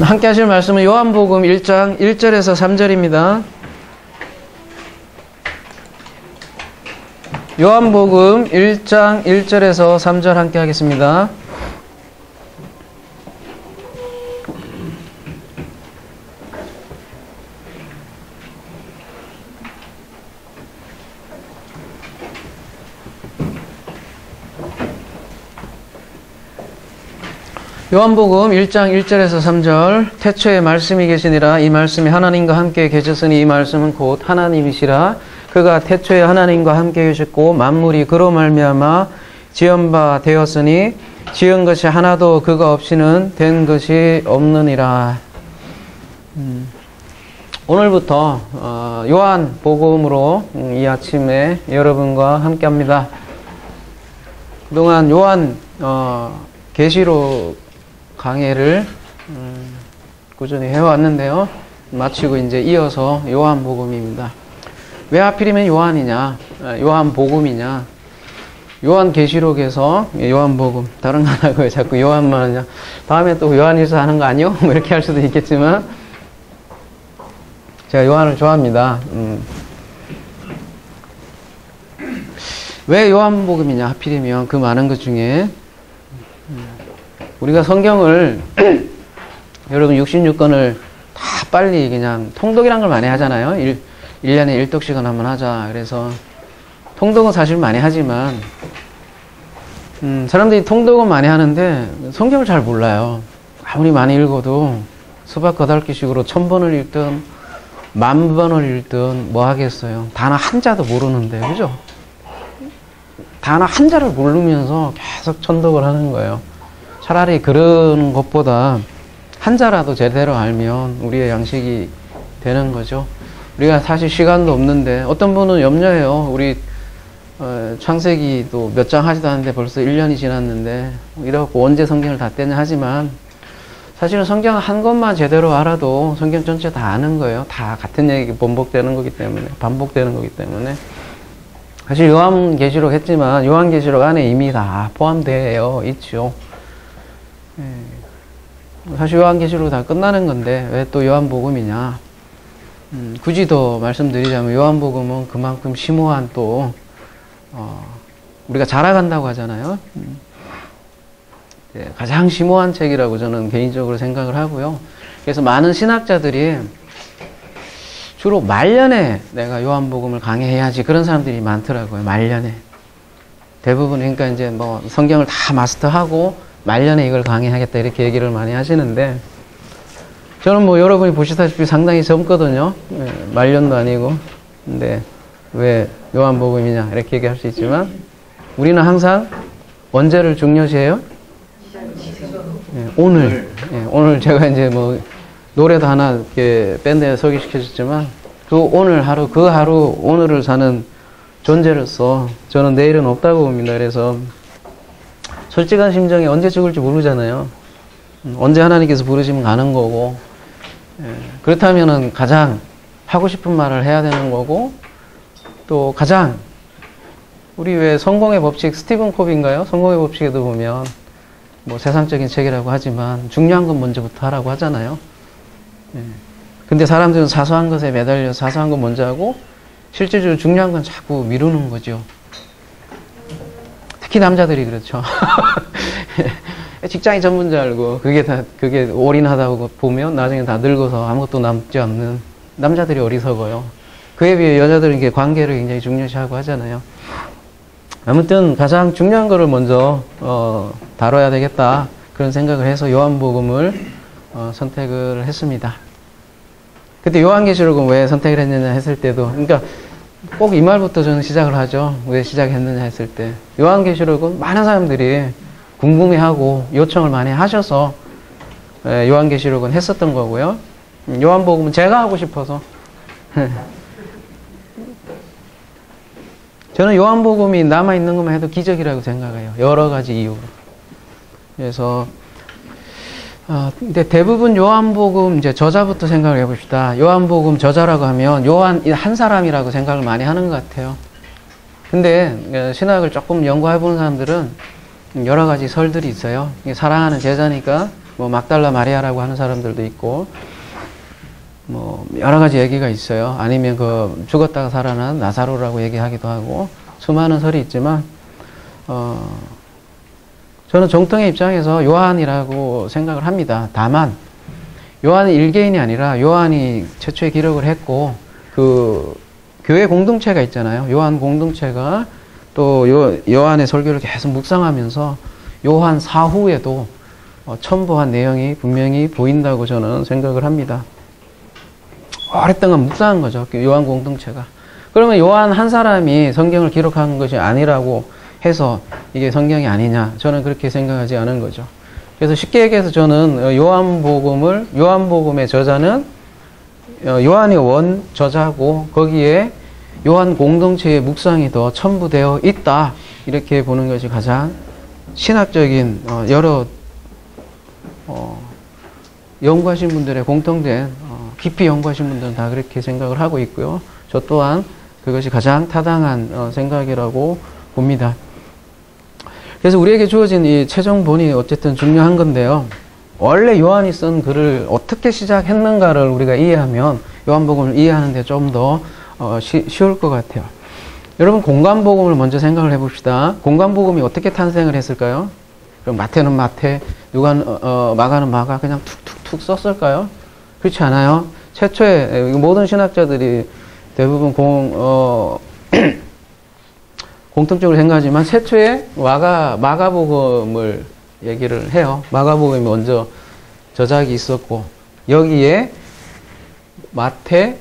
함께 하실 말씀은 요한복음 1장 1절에서 3절입니다. 요한복음 1장 1절에서 3절 함께 하겠습니다. 요한복음 1장 1절에서 3절 태초에 말씀이 계시니라 이 말씀이 하나님과 함께 계셨으니 이 말씀은 곧 하나님이시라 그가 태초에 하나님과 함께 계셨고 만물이 그로 말미암아 지은 바 되었으니 지은 것이 하나도 그가 없이는 된 것이 없느니라. 오늘부터 요한복음으로 이 아침에 여러분과 함께합니다. 그동안 요한 계시록 강해를 꾸준히 해왔는데요. 마치고 이제 이어서 요한복음입니다. 왜 하필이면 요한이냐? 요한복음이냐? 요한계시록에서 요한복음. 다른 거 하나고 왜 자꾸 요한만 하냐? 다음에 또 요한일서 하는 거 아니요? 뭐 이렇게 할 수도 있겠지만 제가 요한을 좋아합니다. 왜 요한복음이냐? 하필이면 그 많은 것 중에 우리가 성경을 여러분 66권을 다 빨리 그냥 통독이란 걸 많이 하잖아요. 1년에 1독씩은 한번 하자. 그래서 통독은 사실 많이 하지만 사람들이 통독은 많이 하는데 성경을 잘 몰라요. 아무리 많이 읽어도 수박 거달기식으로 1000번을 읽든 10,000번을 읽든 뭐 하겠어요. 단어 한자도 모르는데 그죠? 단어 한자를 모르면서 계속 천독을 하는 거예요. 차라리 그런 것보다 한자라도 제대로 알면 우리의 양식이 되는 거죠. 우리가 사실 시간도 없는데 어떤 분은 염려해요. 우리 창세기도 몇 장 하지도 않는데 벌써 1년이 지났는데 이래갖고 언제 성경을 다 떼냐 하지만 사실은 성경 한 것만 제대로 알아도 성경 전체 다 아는 거예요. 다 같은 얘기 반복되는 거기 때문에 사실 요한계시록 했지만 요한계시록 안에 이미 다 포함되어 있죠. 사실 요한계시록 다 끝나는 건데 왜 또 요한복음이냐? 굳이 더 말씀드리자면 요한복음은 그만큼 심오한 또 우리가 자라간다고 하잖아요. 가장 심오한 책이라고 저는 개인적으로 생각을 하고요. 그래서 많은 신학자들이 주로 말년에 내가 요한복음을 강해해야지 그런 사람들이 많더라고요. 말년에 대부분 그러니까 이제 뭐 성경을 다 마스터하고 말년에 이걸 강의하겠다 이렇게 얘기를 많이 하시는데 저는 뭐 여러분이 보시다시피 상당히 젊거든요. 말년도 아니고 근데 왜 요한복음이냐 이렇게 얘기할 수 있지만 우리는 항상 언제를 중요시해요? 오늘 제가 이제 뭐 노래도 하나 이렇게 밴드에 소개시켜줬지만 그 오늘 하루 그 하루 오늘을 사는 존재로서 저는 내일은 없다고 봅니다. 그래서 솔직한 심정에 언제 죽을지 모르잖아요. 언제 하나님께서 부르시면 가는 거고 그렇다면은 가장 하고 싶은 말을 해야 되는 거고 또 가장 우리 왜 성공의 법칙 스티븐 콥인가요? 성공의 법칙에도 보면 뭐 세상적인 책이라고 하지만 중요한 건 먼저부터 하라고 하잖아요. 근데 사람들은 사소한 것에 매달려 사소한 건 먼저 하고 실질적으로 중요한 건 자꾸 미루는 거죠. 특히 남자들이 그렇죠. 직장이 전문자 알고 그게 올인하다고 보면 나중에 다 늙어서 아무것도 남지 않는 남자들이 어리석어요. 그에 비해 여자들은 이게 관계를 굉장히 중요시하고 하잖아요. 아무튼 가장 중요한 거를 먼저 다뤄야 되겠다 그런 생각을 해서 요한복음을 선택을 했습니다. 그때 요한계시록은 왜 선택을 했느냐 했을 때도 그러니까 꼭 이 말부터 저는 시작을 하죠. 왜 시작했느냐 했을 때 요한계시록은 많은 사람들이 궁금해하고 요청을 많이 하셔서 요한계시록은 했었던 거고요. 요한복음은 제가 하고 싶어서 저는 요한복음이 남아있는 것만 해도 기적이라고 생각해요. 여러 가지 이유로. 그래서 근데 대부분 요한복음 이제 저자부터 생각을 해봅시다. 요한복음 저자라고 하면 요한 한 사람이라고 생각을 많이 하는 것 같아요. 근데 신학을 조금 연구해보는 사람들은 여러 가지 설들이 있어요. 사랑하는 제자니까 뭐 막달라 마리아라고 하는 사람들도 있고, 뭐 여러 가지 얘기가 있어요. 아니면 그 죽었다가 살아난 나사로라고 얘기하기도 하고 수많은 설이 있지만 저는 정통의 입장에서 요한이라고 생각을 합니다. 다만 요한이 일개인이 아니라 요한이 최초에 기록을 했고 그 교회 공동체가 있잖아요. 요한 공동체가 또 요한의 설교를 계속 묵상하면서 요한 사후에도 첨부한 내용이 분명히 보인다고 저는 생각을 합니다. 오랫동안 묵상한 거죠. 요한 공동체가. 그러면 요한 한 사람이 성경을 기록한 것이 아니라고 해서 이게 성경이 아니냐. 저는 그렇게 생각하지 않은 거죠. 그래서 쉽게 얘기해서 저는 요한복음의 저자는 요한이 원 저자고 거기에 요한 공동체의 묵상이 더 첨부되어 있다. 이렇게 보는 것이 가장 신학적인 여러 연구하신 분들의 공통된 깊이 연구하신 분들은 다 그렇게 생각을 하고 있고요. 저 또한 그것이 가장 타당한 생각이라고 봅니다. 그래서 우리에게 주어진 이 최종본이 어쨌든 중요한 건데요. 원래 요한이 쓴 글을 어떻게 시작했는가를 우리가 이해하면 요한복음을 이해하는데 좀 더 쉬울 것 같아요. 여러분 공관복음을 먼저 생각을 해봅시다. 공관복음이 어떻게 탄생을 했을까요? 그럼 마태는 마태, 마가는 마가 그냥 툭툭툭 썼을까요? 그렇지 않아요. 최초에 모든 신학자들이 대부분 공통적으로 생각하지만 최초에 마가복음을 얘기를 해요. 마가복음이 먼저 저작이 있었고 여기에 마태,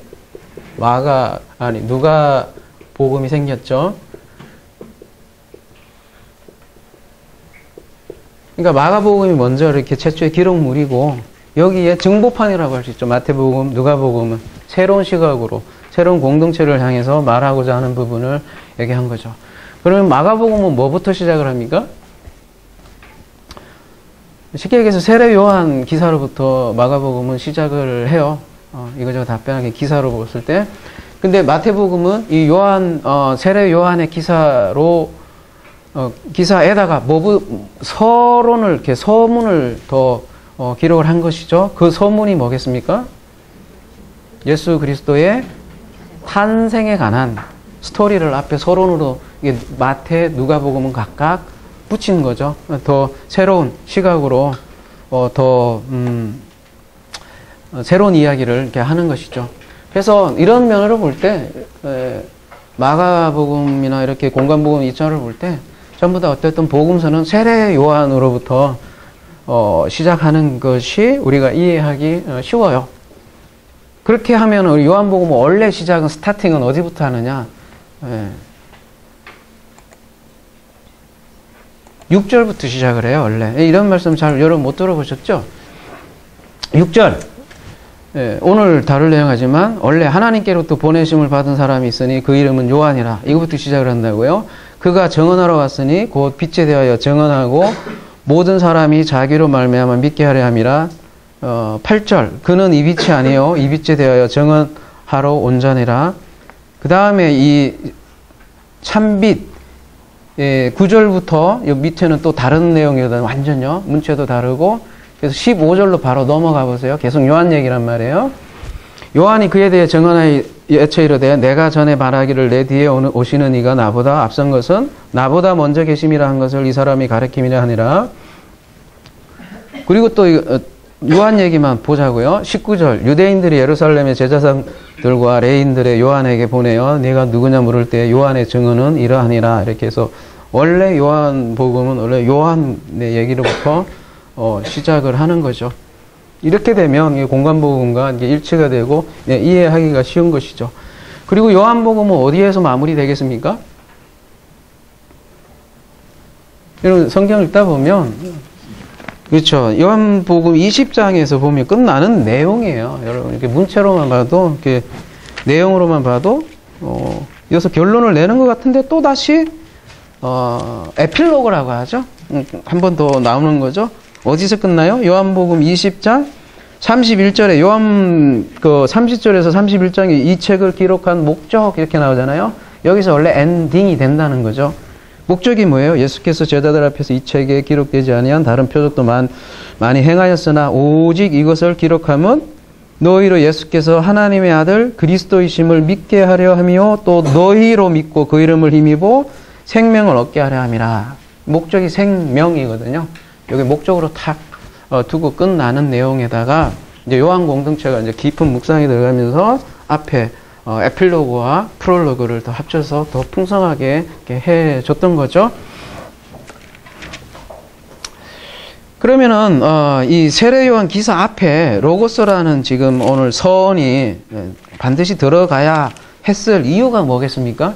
누가복음이 생겼죠. 그러니까 마가복음이 먼저 이렇게 최초의 기록물이고 여기에 증보판이라고 할 수 있죠. 마태복음, 누가복음은 새로운 시각으로 새로운 공동체를 향해서 말하고자 하는 부분을 얘기한 거죠. 그러면 마가복음은 뭐부터 시작을 합니까? 쉽게 얘기해서 세례 요한 기사로부터 마가복음은 시작을 해요. 이거저거 답변하게 기사로 봤을 때. 근데 마태복음은 이 세례 요한의 기사에다가 서론을, 이렇게 서문을 더 기록을 한 것이죠. 그 서문이 뭐겠습니까? 예수 그리스도의 탄생에 관한 스토리를 앞에 서론으로 이게 마태, 누가복음은 각각 붙인 거죠. 더 새로운 시각으로 새로운 이야기를 이렇게 하는 것이죠. 그래서 이런 면으로 볼 때 마가복음이나 이렇게 공관복음 이전을 볼 때 전부 다 어쨌든 복음서는 세례 요한으로부터 시작하는 것이 우리가 이해하기 쉬워요. 그렇게 하면 우리 요한복음은 원래 시작은 스타팅은 어디부터 하느냐? 6절부터 시작을 해요, 원래. 이런 말씀 잘 여러분 못 들어보셨죠? 6절. 오늘 다룰 내용하지만 원래 하나님께로부터 보내심을 받은 사람이 있으니 그 이름은 요한이라. 이거부터 시작을 한다고요. 그가 정언하러 왔으니 곧 빛에 대하여 정언하고 모든 사람이 자기로 말미암아 믿게 하려 함이라. 8절. 그는 이 빛이 아니요 이 빛에 대하여 정언하러 온자니라. 그 다음에 이 참빛 9절부터 이 밑에는 또 다른 내용이거든요. 완전요. 문체도 다르고. 그래서 15절로 바로 넘어가 보세요. 계속 요한 얘기란 말이에요. 요한이 그에 대해 정언하여 예쳐 이르되 내가 전에 말하기를 내 뒤에 오시는 이가 나보다 앞선 것은 나보다 먼저 계심이라 한 것을 이 사람이 가르침이라 하니라. 그리고 또 요한 얘기만 보자고요. 19절. 유대인들이 예루살렘의 제사장들과 레인들의 요한에게 보내어 네가 누구냐 물을 때 요한의 증언은 이러하니라. 이렇게 해서 원래 요한복음은 원래 요한의 얘기로부터 시작을 하는 거죠. 이렇게 되면 공관복음과 일치가 되고 이해하기가 쉬운 것이죠. 그리고 요한복음은 어디에서 마무리되겠습니까? 여러분 성경을 읽다 보면 그렇죠. 요한복음 20장에서 보면 끝나는 내용이에요. 여러분 이렇게 문체로만 봐도 이렇게 내용으로만 봐도 여기서 결론을 내는 것 같은데 또 다시 에필로그라고 하죠. 한 번 더 나오는 거죠. 어디서 끝나요? 요한복음 20장 31절에 30절에서 31장에 이 책을 기록한 목적 이렇게 나오잖아요. 여기서 원래 엔딩이 된다는 거죠. 목적이 뭐예요? 예수께서 제자들 앞에서 이 책에 기록되지 아니한 다른 표적도 많이 행하였으나 오직 이것을 기록함은 너희로 예수께서 하나님의 아들 그리스도이심을 믿게 하려 함이요 또 너희로 믿고 그 이름을 힘입어 생명을 얻게 하려 함이라. 목적이 생명이거든요. 여기 목적으로 탁 두고 끝나는 내용에다가 이제 요한 공동체가 이제 깊은 묵상이 들어가면서 앞에 에필로그와 프롤로그를 더 합쳐서 더 풍성하게 이렇게 해줬던 거죠. 그러면은 이 세례 요한 기사 앞에 로고스라는 지금 오늘 서원이 반드시 들어가야 했을 이유가 뭐겠습니까?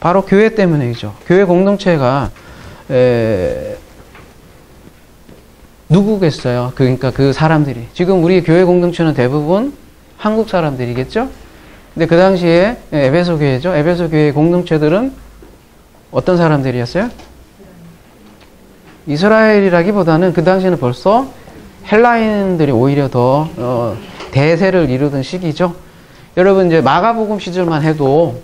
바로 교회 때문이죠. 교회 공동체가 누구겠어요? 그러니까 그 사람들이 지금 우리 교회 공동체는 대부분 한국 사람들이겠죠? 근데 그 당시에 에베소 교회죠. 에베소 교회 공동체들은 어떤 사람들이었어요? 이스라엘이라기보다는 그 당시에는 벌써 헬라인들이 오히려 더 대세를 이루던 시기죠. 여러분 이제 마가복음 시절만 해도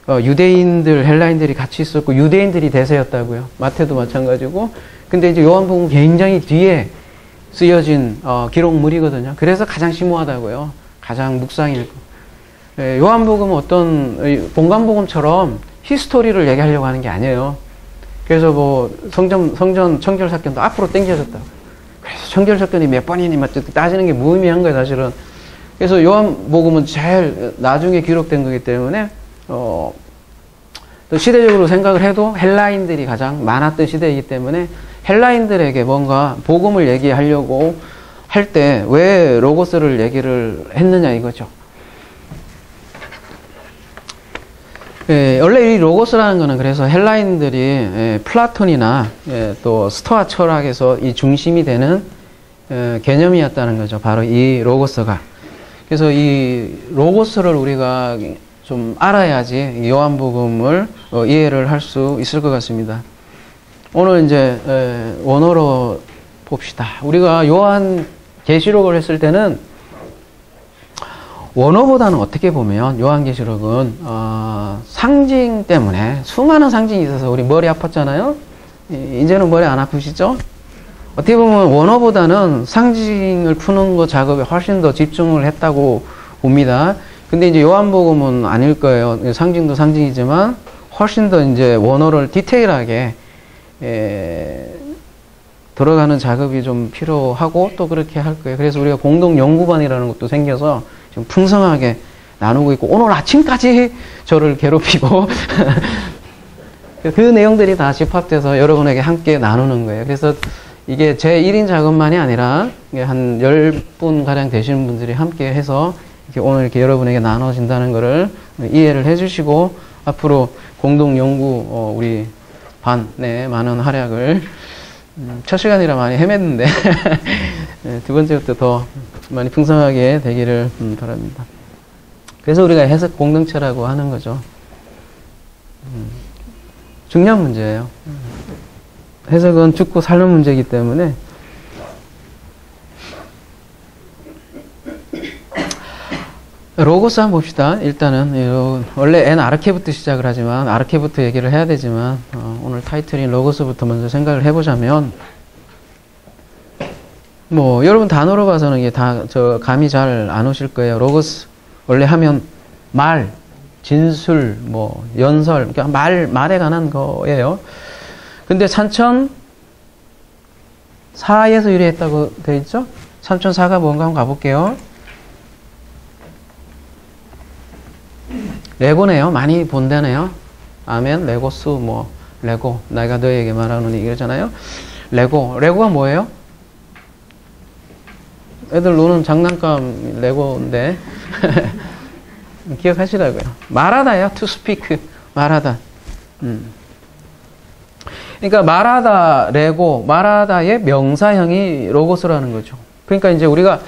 유대인들, 헬라인들이 같이 있었고 유대인들이 대세였다고요. 마태도 마찬가지고. 근데 이제 요한복음 굉장히 뒤에 쓰여진 기록물이거든요. 그래서 가장 심오하다고요. 가장 묵상일고. 요한복음은 어떤 본관복음처럼 히스토리를 얘기하려고 하는 게 아니에요. 그래서 뭐 성전 청결 사건도 앞으로 당겨졌다고. 그래서 청결 사건이 몇 번이니 따지는 게 무의미한 거예요, 사실은. 그래서 요한복음은 제일 나중에 기록된 거기 때문에 또 시대적으로 생각을 해도 헬라인들이 가장 많았던 시대이기 때문에 헬라인들에게 뭔가 복음을 얘기하려고 할 때 왜 로고스를 얘기를 했느냐 이거죠. 원래 이 로고스라는 거는 그래서 헬라인들이 플라톤이나 또 스토아 철학에서 이 중심이 되는 개념이었다는 거죠. 바로 이 로고스가. 그래서 이 로고스를 우리가 좀 알아야지 요한복음을 이해를 할 수 있을 것 같습니다. 오늘 이제 원어로 봅시다. 우리가 요한 계시록을 했을 때는 원어보다는 어떻게 보면 요한계시록은 상징 때문에 수많은 상징이 있어서 우리 머리 아팠잖아요. 이제는 머리 안 아프시죠? 어떻게 보면 원어보다는 상징을 푸는 것 작업에 훨씬 더 집중을 했다고 봅니다. 근데 이제 요한복음은 아닐 거예요. 상징도 상징이지만 훨씬 더 이제 원어를 디테일하게 들어가는 작업이 좀 필요하고 또 그렇게 할 거예요. 그래서 우리가 공동 연구반이라는 것도 생겨서 좀 풍성하게 나누고 있고 오늘 아침까지 저를 괴롭히고 그 내용들이 다 집합돼서 여러분에게 함께 나누는 거예요. 그래서 이게 제 1인 작업만이 아니라 한 10분 가량 되시는 분들이 함께 해서 이렇게 오늘 이렇게 여러분에게 나눠진다는 것을 이해를 해주시고 앞으로 공동 연구 우리 반의 많은 활약을 첫 시간이라 많이 헤맸는데 두 번째부터 더 많이 풍성하게 되기를 바랍니다. 그래서 우리가 해석 공동체라고 하는 거죠. 중요한 문제예요. 해석은 죽고 사는 문제이기 때문에 로고스 한번 봅시다. 일단은 원래 N 아르케부터 시작을 하지만 아르케부터 얘기를 해야 되지만 오늘 타이틀인 로고스부터 먼저 생각을 해보자면 뭐 여러분 단어로 봐서는 이게 다 감이 잘 안 오실 거예요. 로고스 원래 하면 말, 진술, 뭐 연설, 그러니까 말에 관한 거예요. 근데 산천 4에서 유래했다고 되어 있죠? 산천 4가 뭔가 한번 가볼게요. 레고네요. 많이 본다네요. 아멘, 레고스, 뭐 레고, 내가 너에게 말하노니 이러잖아요. 레고가 뭐예요? 애들 노는 장난감 레고인데 기억하시라고요. 말하다요. to speak, 말하다. 그러니까 말하다, 레고, 말하다의 명사형이 로고스라는 거죠. 그러니까 이제 우리가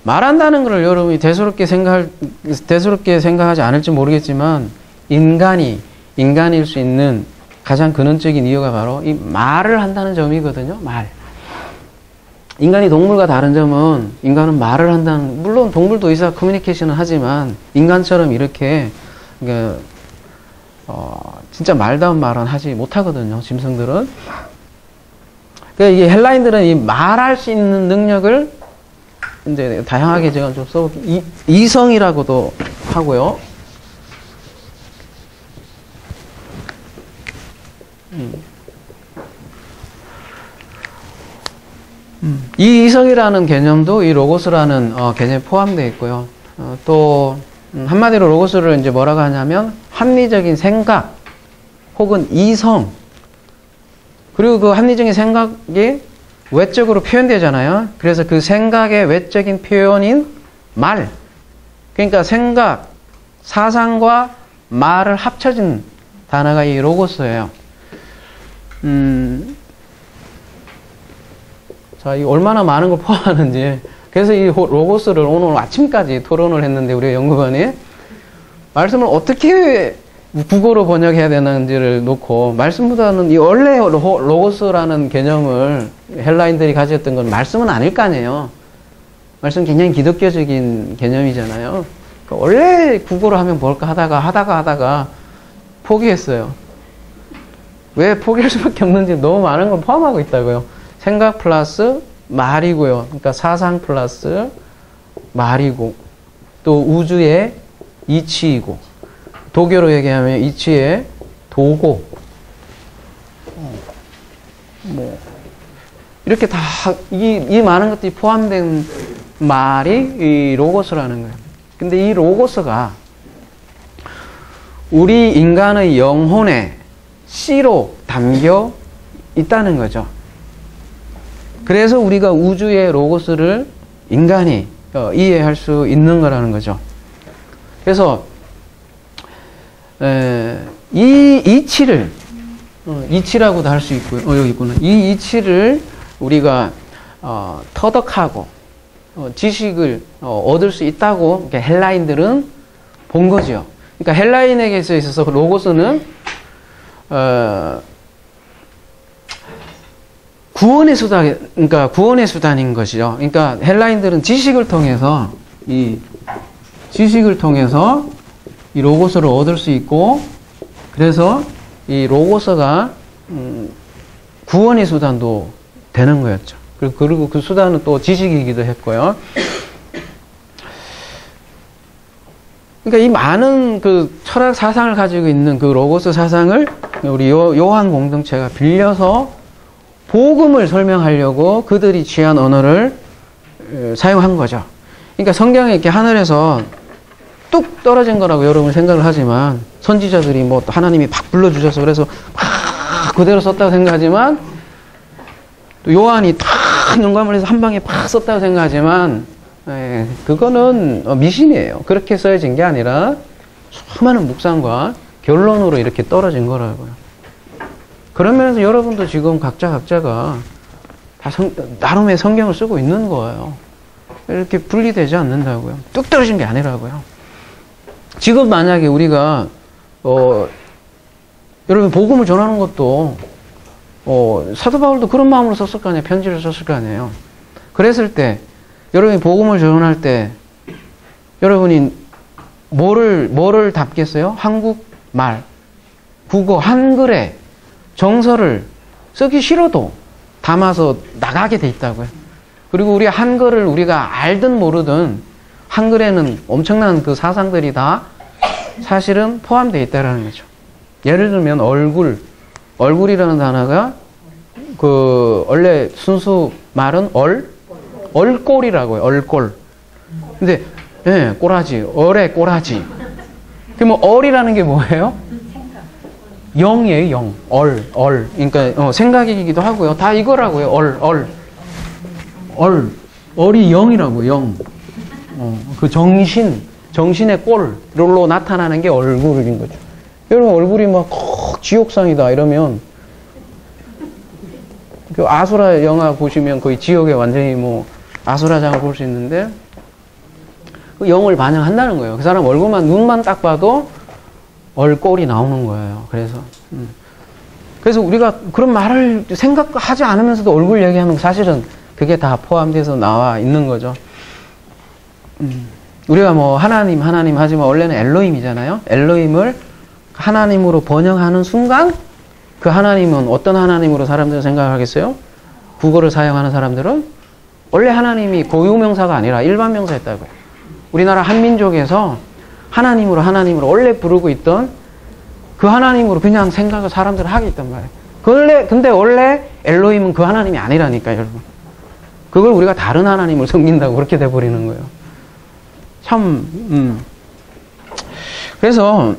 말한다는 것을 여러분이 대수롭게 생각하지 않을지 모르겠지만 인간일 수 있는 가장 근원적인 이유가 바로 이 말을 한다는 점이거든요. 말. 인간이 동물과 다른 점은 인간은 말을 한다는, 물론 동물도 의사 커뮤니케이션을 하지만 인간처럼 이렇게 진짜 말다운 말은 하지 못하거든요. 짐승들은. 그러니까 이게 헬라인들은 이 말할 수 있는 능력을 이제 다양하게 제가 좀 써볼게요. 이성이라고도 하고요. 이 이성이라는 개념도 이 로고스라는 개념에 포함되어 있고요. 또 한마디로 로고스를 이제 뭐라고 하냐면 합리적인 생각 혹은 이성, 그리고 그 합리적인 생각이 외적으로 표현되잖아요. 그래서 그 생각의 외적인 표현인 말, 그러니까 생각, 사상과 말을 합쳐진 단어가 이 로고스예요. 자, 이 얼마나 많은 걸 포함하는지. 그래서 이 로고스를 오늘 아침까지 토론을 했는데, 우리 연구관이 말씀을 어떻게 국어로 번역해야 되는지를 놓고, 말씀보다는 이 원래 로고스라는 개념을 헬라인들이 가졌던 건 말씀은 아닐 거 아니에요. 말씀은 굉장히 기독교적인 개념이잖아요. 그러니까 원래 국어로 하면 뭘까 하다가 포기했어요. 왜 포기할 수밖에 없는지 너무 많은 걸 포함하고 있다고요. 생각 플러스 말이고요. 그러니까 사상 플러스 말이고, 또 우주의 이치이고, 도교로 얘기하면 이치의 도고, 뭐 이렇게 다 이 많은 것들이 포함된 말이 이 로고스라는 거예요. 근데 이 로고스가 우리 인간의 영혼에 씨로 담겨 있다는 거죠. 그래서 우리가 우주의 로고스를 인간이 이해할 수 있는 거라는 거죠. 그래서 이 이치를 이치라고도 할 수 있고요. 여기 있구나. 이 이치를 우리가 터득하고 지식을 얻을 수 있다고 헬라인들은 본 거죠. 그러니까 헬라인에게 있어서 로고스는 구원의 수단, 그러니까 구원의 수단인 것이죠. 그러니까 헬라인들은 지식을 통해서 이 로고스를 얻을 수 있고, 그래서 이 로고스가 구원의 수단도 되는 거였죠. 그리고 그 수단은 또 지식이기도 했고요. 그러니까 이 많은 그 철학 사상을 가지고 있는 그 로고스 사상을 우리 요한 공동체가 빌려서 복음을 설명하려고 그들이 취한 언어를 사용한 거죠. 그러니까 성경에 이렇게 하늘에서 뚝 떨어진 거라고 여러분 생각을 하지만, 선지자들이 뭐 하나님이 막 불러주셔서 그래서 막 그대로 썼다고 생각하지만, 또 요한이 탁 영감을 해서 한 방에 팍 썼다고 생각하지만, 그거는 미신이에요. 그렇게 써진 게 아니라 수많은 묵상과 결론으로 이렇게 떨어진 거라고요. 그런 면에서 여러분도 지금 각자가 다 나름의 성경을 쓰고 있는 거예요. 이렇게 분리되지 않는다고요. 뚝 떨어진 게 아니라고요. 지금 만약에 우리가 여러분 복음을 전하는 것도 사도 바울도 그런 마음으로 썼을 거 아니에요. 편지를 썼을 거 아니에요. 그랬을 때 여러분이 복음을 전할 때 여러분이 뭐를 답겠어요? 한국말, 국어, 한글에 정서를 쓰기 싫어도 담아서 나가게 돼 있다고요. 그리고 우리 한글을 우리가 알든 모르든 한글에는 엄청난 그 사상들이 다 사실은 포함되어 있다는 거죠. 예를 들면 얼굴이라는 단어가 그 원래 순수 말은 얼꼴이라고요. 얼꼴. 근데 꼬라지, 얼의 꼬라지. 그럼 얼이라는 게 뭐예요? 영이에요, 영. 얼. 그러니까 생각이기도 하고요. 다 이거라고요. 얼이 영이라고, 영. 그 정신의 꼴로 나타나는 게 얼굴인 거죠. 여러분 얼굴이 막 지옥상이다 이러면 그 아수라 영화 보시면 거의 지옥에 완전히 뭐 아수라장을 볼 수 있는데, 그 영을 반영한다는 거예요. 그 사람 얼굴만, 눈만 딱 봐도 얼꼴이 나오는 거예요. 그래서 우리가 그런 말을 생각하지 않으면서도 얼굴 얘기하면 사실은 그게 다 포함돼서 나와 있는 거죠. 우리가 뭐 하나님 하지만 원래는 엘로힘이잖아요. 엘로힘을 하나님으로 번영하는 순간 그 하나님은 어떤 하나님으로 사람들은 생각하겠어요? 국어를 사용하는 사람들은 원래 하나님이 고유명사가 아니라 일반 명사였다고요. 우리나라 한민족에서 하나님으로 원래 부르고 있던 그 하나님으로 그냥 생각을 사람들은 하고 있단 말이에요. 근데 원래 엘로힘은 그 하나님이 아니라니까요, 여러분. 그걸 우리가 다른 하나님을 섬긴다고 그렇게 돼버리는 거예요. 참, 그래서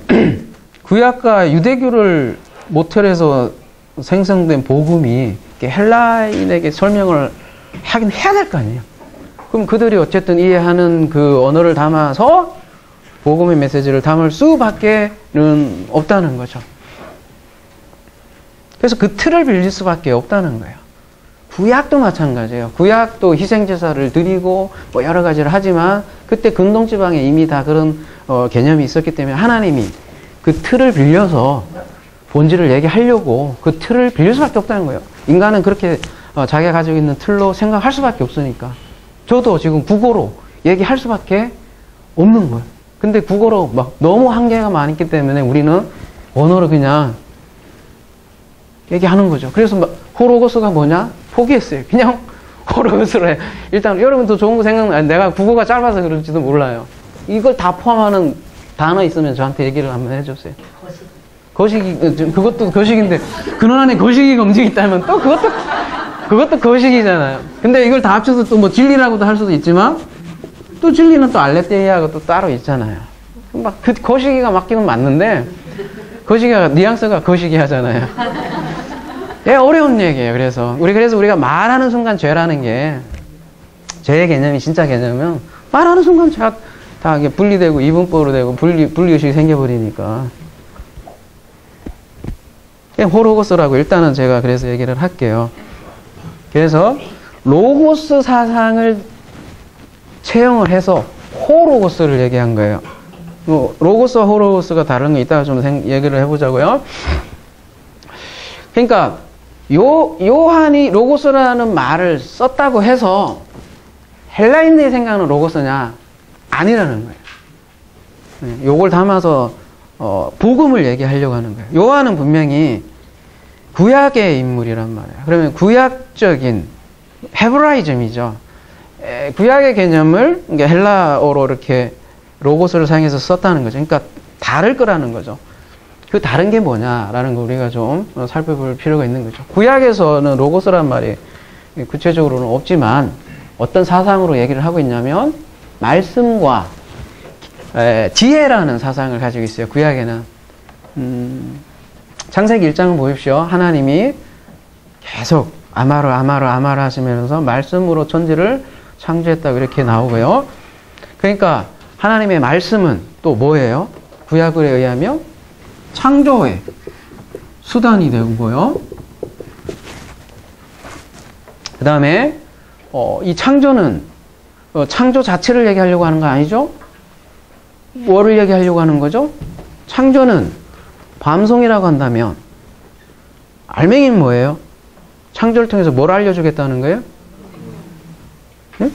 구약과 유대교를 모텔에서 생성된 복음이 헬라인에게 설명을 하긴 해야 될 거 아니에요. 그럼 그들이 어쨌든 이해하는 그 언어를 담아서 복음의 메시지를 담을 수밖에는 없다는 거죠. 그래서 그 틀을 빌릴 수밖에 없다는 거예요. 구약도 마찬가지예요. 구약도 희생제사를 드리고 뭐 여러 가지를 하지만 그때 근동지방에 이미 다 그런 개념이 있었기 때문에 하나님이 그 틀을 빌려서 본질을 얘기하려고 그 틀을 빌릴 수밖에 없다는 거예요. 인간은 그렇게 자기가 가지고 있는 틀로 생각할 수밖에 없으니까. 저도 지금 국어로 얘기할 수밖에 없는 거예요. 근데 국어로 막 너무 한계가 많기 때문에 우리는 언어를 그냥 얘기하는 거죠. 그래서 막 호로고스가 뭐냐? 포기했어요. 그냥 호로고스로 해. 일단 여러분 더 좋은 거 생각나요. 내가 국어가 짧아서 그럴지도 몰라요. 이걸 다 포함하는 단어 있으면 저한테 얘기를 한번 해주세요. 거시기, 그것도 거시기인데 근원 안에 거시기가 움직이다면 또 그것도 거시기잖아요. 근데 이걸 다 합쳐서 또 뭐 진리라고도 할 수도 있지만 또 진리는 또 알레테이아가 또 따로 있잖아요. 막 그 거시기가 맞기는 맞는데 거시기가 뉘앙스가 거시기 하잖아요. 예, 어려운 얘기예요. 그래서 우리가 말하는 순간 죄라는 게 죄의 개념이 진짜 개념은 말하는 순간 죄가 다 이게 분리되고 이분법으로 되고 분리의식이 생겨버리니까. 호로고스라고 일단은 제가 그래서 얘기를 할게요. 그래서 로고스 사상을 채용을 해서 호로고스를 얘기한 거예요. 로고스와 호로고스가 다른 거 이따가 좀 얘기를 해보자고요. 그러니까 요한이 로고스라는 말을 썼다고 해서 헬라인들이 생각하는 로고스냐? 아니라는 거예요. 요걸 담아서 복음을 얘기하려고 하는 거예요. 요한은 분명히 구약의 인물이란 말이에요. 그러면 구약적인 헤브라이즘이죠. 구약의 개념을 헬라어로 이렇게 로고스를 사용해서 썼다는 거죠. 그러니까 다를 거라는 거죠. 그 다른 게 뭐냐라는 거 우리가 좀 살펴볼 필요가 있는 거죠. 구약에서는 로고스란 말이 구체적으로는 없지만 어떤 사상으로 얘기를 하고 있냐면 말씀과 지혜라는 사상을 가지고 있어요. 구약에는 창세기 1장을 보십시오. 하나님이 계속 아마르 하시면서 말씀으로 천지를 창조했다고 이렇게 나오고요. 그러니까 하나님의 말씀은 또 뭐예요? 구약에 의하면 창조의 수단이 되고요. 그 다음에 이 창조는 창조 자체를 얘기하려고 하는 거 아니죠? 뭐를 얘기하려고 하는 거죠? 창조는 밤송이라고 한다면 알맹이는 뭐예요? 창조를 통해서 뭘 알려주겠다는 거예요? 네?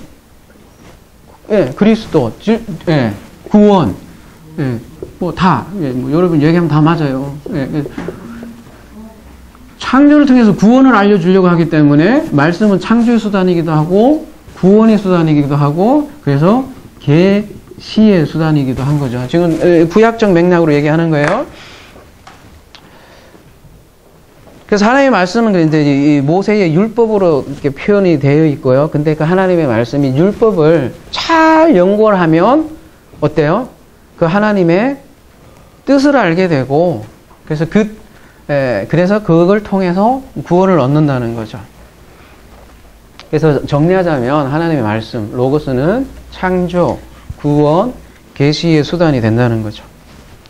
예, 그리스도, 예, 구원, 예, 뭐 다, 예, 뭐 여러분 얘기하면 다 맞아요. 예, 예. 창조를 통해서 구원을 알려주려고 하기 때문에 말씀은 창조의 수단이기도 하고 구원의 수단이기도 하고 그래서 계시의 수단이기도 한 거죠. 지금 구약적 맥락으로 얘기하는 거예요. 그래서 하나님의 말씀은 이제 이 모세의 율법으로 이렇게 표현이 되어 있고요. 근데 그 하나님의 말씀이 율법을 잘 연구를 하면 어때요? 그 하나님의 뜻을 알게 되고 그래서 그걸 통해서 구원을 얻는다는 거죠. 그래서 정리하자면 하나님의 말씀, 로고스는 창조, 구원, 계시의 수단이 된다는 거죠.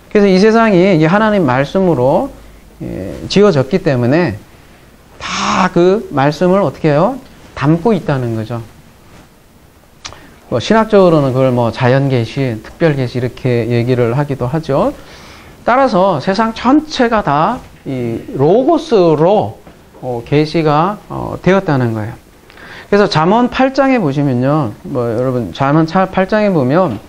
그래서 이 세상이 이 하나님 말씀으로 지어졌기 때문에 다 그 말씀을 어떻게 해요? 담고 있다는 거죠. 신학적으로는 그걸 뭐 자연계시, 특별계시 이렇게 얘기를 하기도 하죠. 따라서 세상 전체가 다 이 로고스로 계시가 되었다는 거예요. 그래서 잠언 8장에 보시면요, 뭐 여러분 잠언 8장에 보면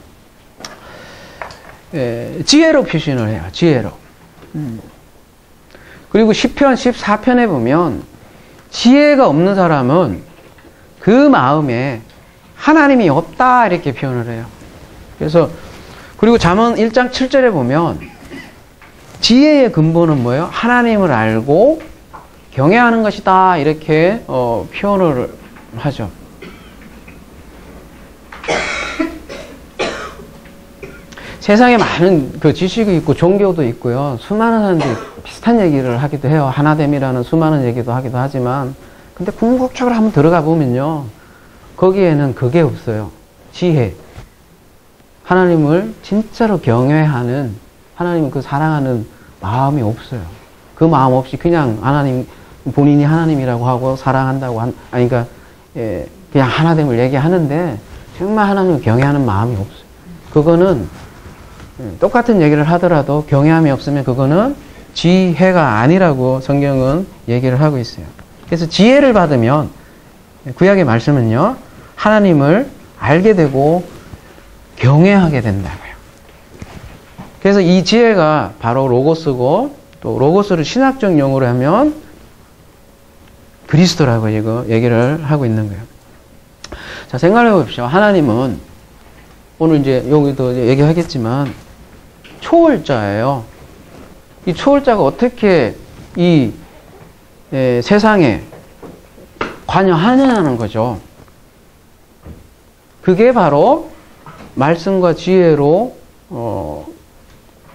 지혜로 표현을 해요. 지혜로. 그리고 시편 14편에 보면 지혜가 없는 사람은 그 마음에 하나님이 없다 이렇게 표현을 해요. 그래서 그리고 잠언 1장 7절에 보면 지혜의 근본은 뭐예요? 하나님을 알고 경외하는 것이다 이렇게 표현을 하죠. 세상에 많은 그 지식이 있고 종교도 있고요. 수많은 사람들이 비슷한 얘기를 하기도 해요. 하나됨이라는 수많은 얘기도 하기도 하지만 근데 궁극적으로 한번 들어가 보면요. 거기에는 그게 없어요. 지혜. 하나님을 진짜로 경외하는 하나님을 그 사랑하는 마음이 없어요. 그 마음 없이 그냥 하나님 본인이 하나님이라고 하고 사랑한다고 그러니까 그냥 하나됨을 얘기하는데 정말 하나님을 경외하는 마음이 없어요. 그거는 똑같은 얘기를 하더라도 경외함이 없으면 그거는 지혜가 아니라고 성경은 얘기를 하고 있어요. 그래서 지혜를 받으면 구약의 말씀은요. 하나님을 알게 되고 경외하게 된다고요. 그래서 이 지혜가 바로 로고스고 또 로고스를 신학적 용어로 하면 그리스도라고 이거 얘기를 하고 있는 거예요. 자, 생각해 보십시오. 하나님은 오늘 이제 여기도 얘기하겠지만 초월자예요. 이 초월자가 어떻게 이 세상에 관여하느냐는 거죠. 그게 바로 말씀과 지혜로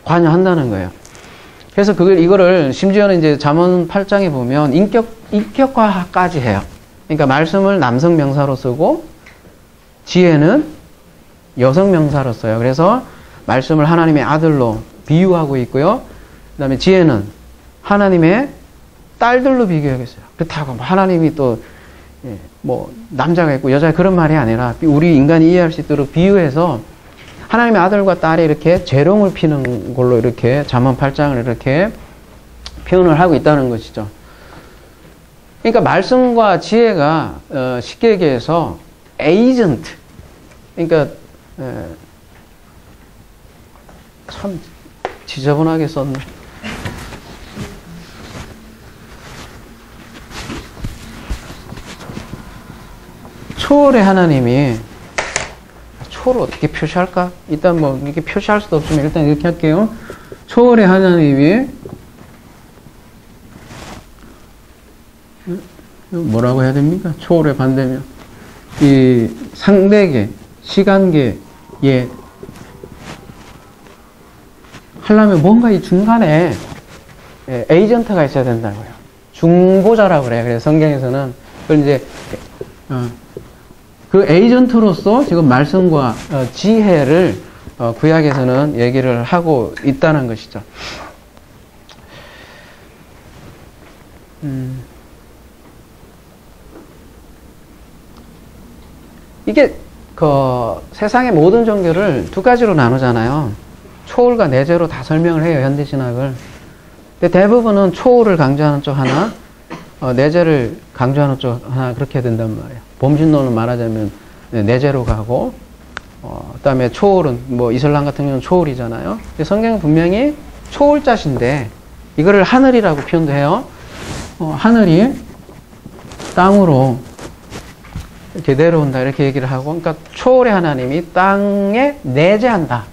관여한다는 거예요. 그래서 이거를 심지어는 이제 잠언 8장에 보면 인격화까지 해요. 그러니까 말씀을 남성 명사로 쓰고 지혜는 여성 명사로 써요. 그래서 말씀을 하나님의 아들로 비유하고 있고요. 그 다음에 지혜는 하나님의 딸들로 비교하고 있어요. 그렇다고 하나님이 또 뭐 남자가 있고 여자가 그런 말이 아니라 우리 인간이 이해할 수 있도록 비유해서 하나님의 아들과 딸이 이렇게 재롱을 피는 걸로 이렇게 잠언 8장을 이렇게 표현을 하고 있다는 것이죠. 그러니까 말씀과 지혜가 쉽게 얘기해서 에이전트, 그러니까 참 지저분하게 썼네. 초월의 하나님이 초월을 어떻게 표시할까? 일단 뭐 이렇게 표시할 수도 없지만 일단 이렇게 할게요. 초월의 하나님이 뭐라고 해야 됩니까? 초월의 반대면 이 상대계, 시간계에 하려면 뭔가 이 중간에 에이전트가 있어야 된다고요. 중보자라고 그래요. 그래서 성경에서는 그걸 이제 그 에이전트로서 지금 말씀과 지혜를 구약에서는 얘기를 하고 있다는 것이죠. 이게 세상의 모든 종교를 두 가지로 나누잖아요. 초월과 내재로 다 설명을 해요. 현대신학을. 근데 대부분은 초월을 강조하는 쪽 하나, 내재를 강조하는 쪽 하나 그렇게 된단 말이에요. 범신론을 말하자면 내재로 가고 그 다음에 초월은 뭐 이슬람 같은 경우는 초월이잖아요. 근데 성경은 분명히 초월자신데 이거를 하늘이라고 표현도 해요. 하늘이 땅으로 이렇게 내려온다 이렇게 얘기를 하고, 그러니까 초월의 하나님이 땅에 내재한다.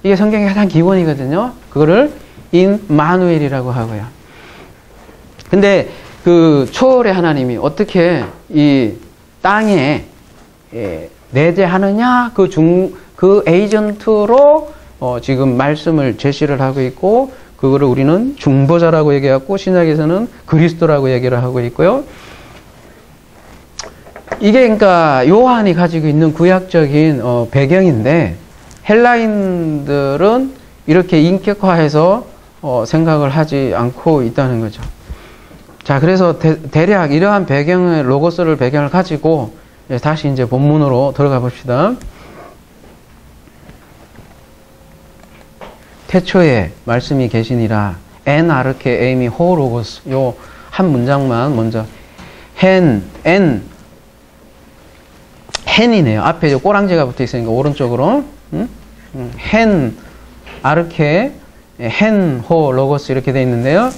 이게 성경의 가장 기본이거든요. 그거를 임마누엘이라고 하고요. 근데 그 초월의 하나님이 어떻게 이 땅에 내재하느냐, 그 에이전트로 지금 말씀을 제시를 하고 있고, 그거를 우리는 중보자라고 얘기하고 신약에서는 그리스도라고 얘기를 하고 있고요. 이게 그러니까 요한이 가지고 있는 구약적인 배경인데, 헬라인들은 이렇게 인격화해서 생각을 하지 않고 있다는 거죠. 자, 그래서 대략 이러한 배경의 로고스를 배경을 가지고 다시 이제 본문으로 들어가 봅시다. 태초에 말씀이 계시니라. 엔 아르케 에이미 호 로고스. 요 한 문장만 먼저. 헨이네요. 앞에 꼬랑지가 붙어 있으니까 오른쪽으로. 헨 아르케 hen, 호, 로고스 이렇게 돼 있는데요.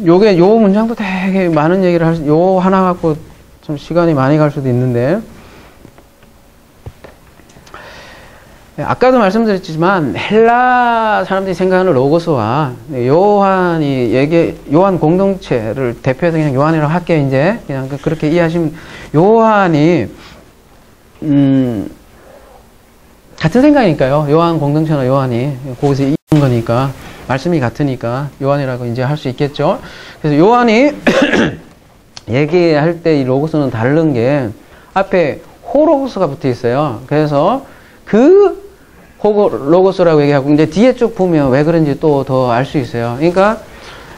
요게, 요 문장도 되게 많은 얘기를 요 하나 갖고 좀 시간이 많이 갈 수도 있는데, 아까도 말씀드렸지만, 헬라 사람들이 생각하는 로고스와 요한 공동체를 대표해서 그냥 요한이라고 할게요, 이제. 그냥 그렇게 이해하시면, 요한이, 같은 생각이니까요. 요한 공동체나 요한이. 거기서 이은 거니까. 말씀이 같으니까 요한이라고 이제 할 수 있겠죠. 그래서 요한이 얘기할 때 이 로고스는 다른 게 앞에 호로고스가 붙어 있어요. 그래서 그 로고스라고 얘기하고 이제 뒤에 쭉 보면 왜 그런지 또 더 알 수 있어요. 그러니까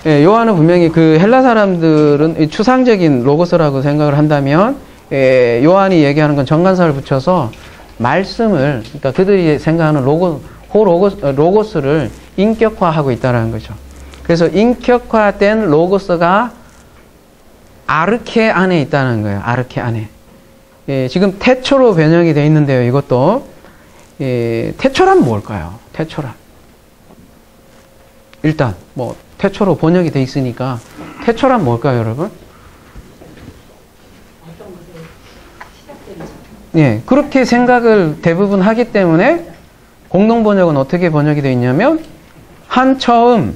요한은 분명히 그 헬라 사람들은 추상적인 로고스라고 생각을 한다면 요한이 얘기하는 건 정관사를 붙여서 말씀을, 그러니까 그들이 생각하는 로고스를 인격화하고 있다는 거죠. 그래서 인격화된 로고스가 아르케 안에 있다는 거예요. 아르케 안에. 지금 태초로 번역이 되어 있는데요. 이것도. 태초란 뭘까요? 태초란. 일단 뭐 태초로 번역이 되어 있으니까 태초란 뭘까요, 여러분? 예, 그렇게 생각을 대부분 하기 때문에 공동 번역은 어떻게 번역이 되어 있냐면 한 처음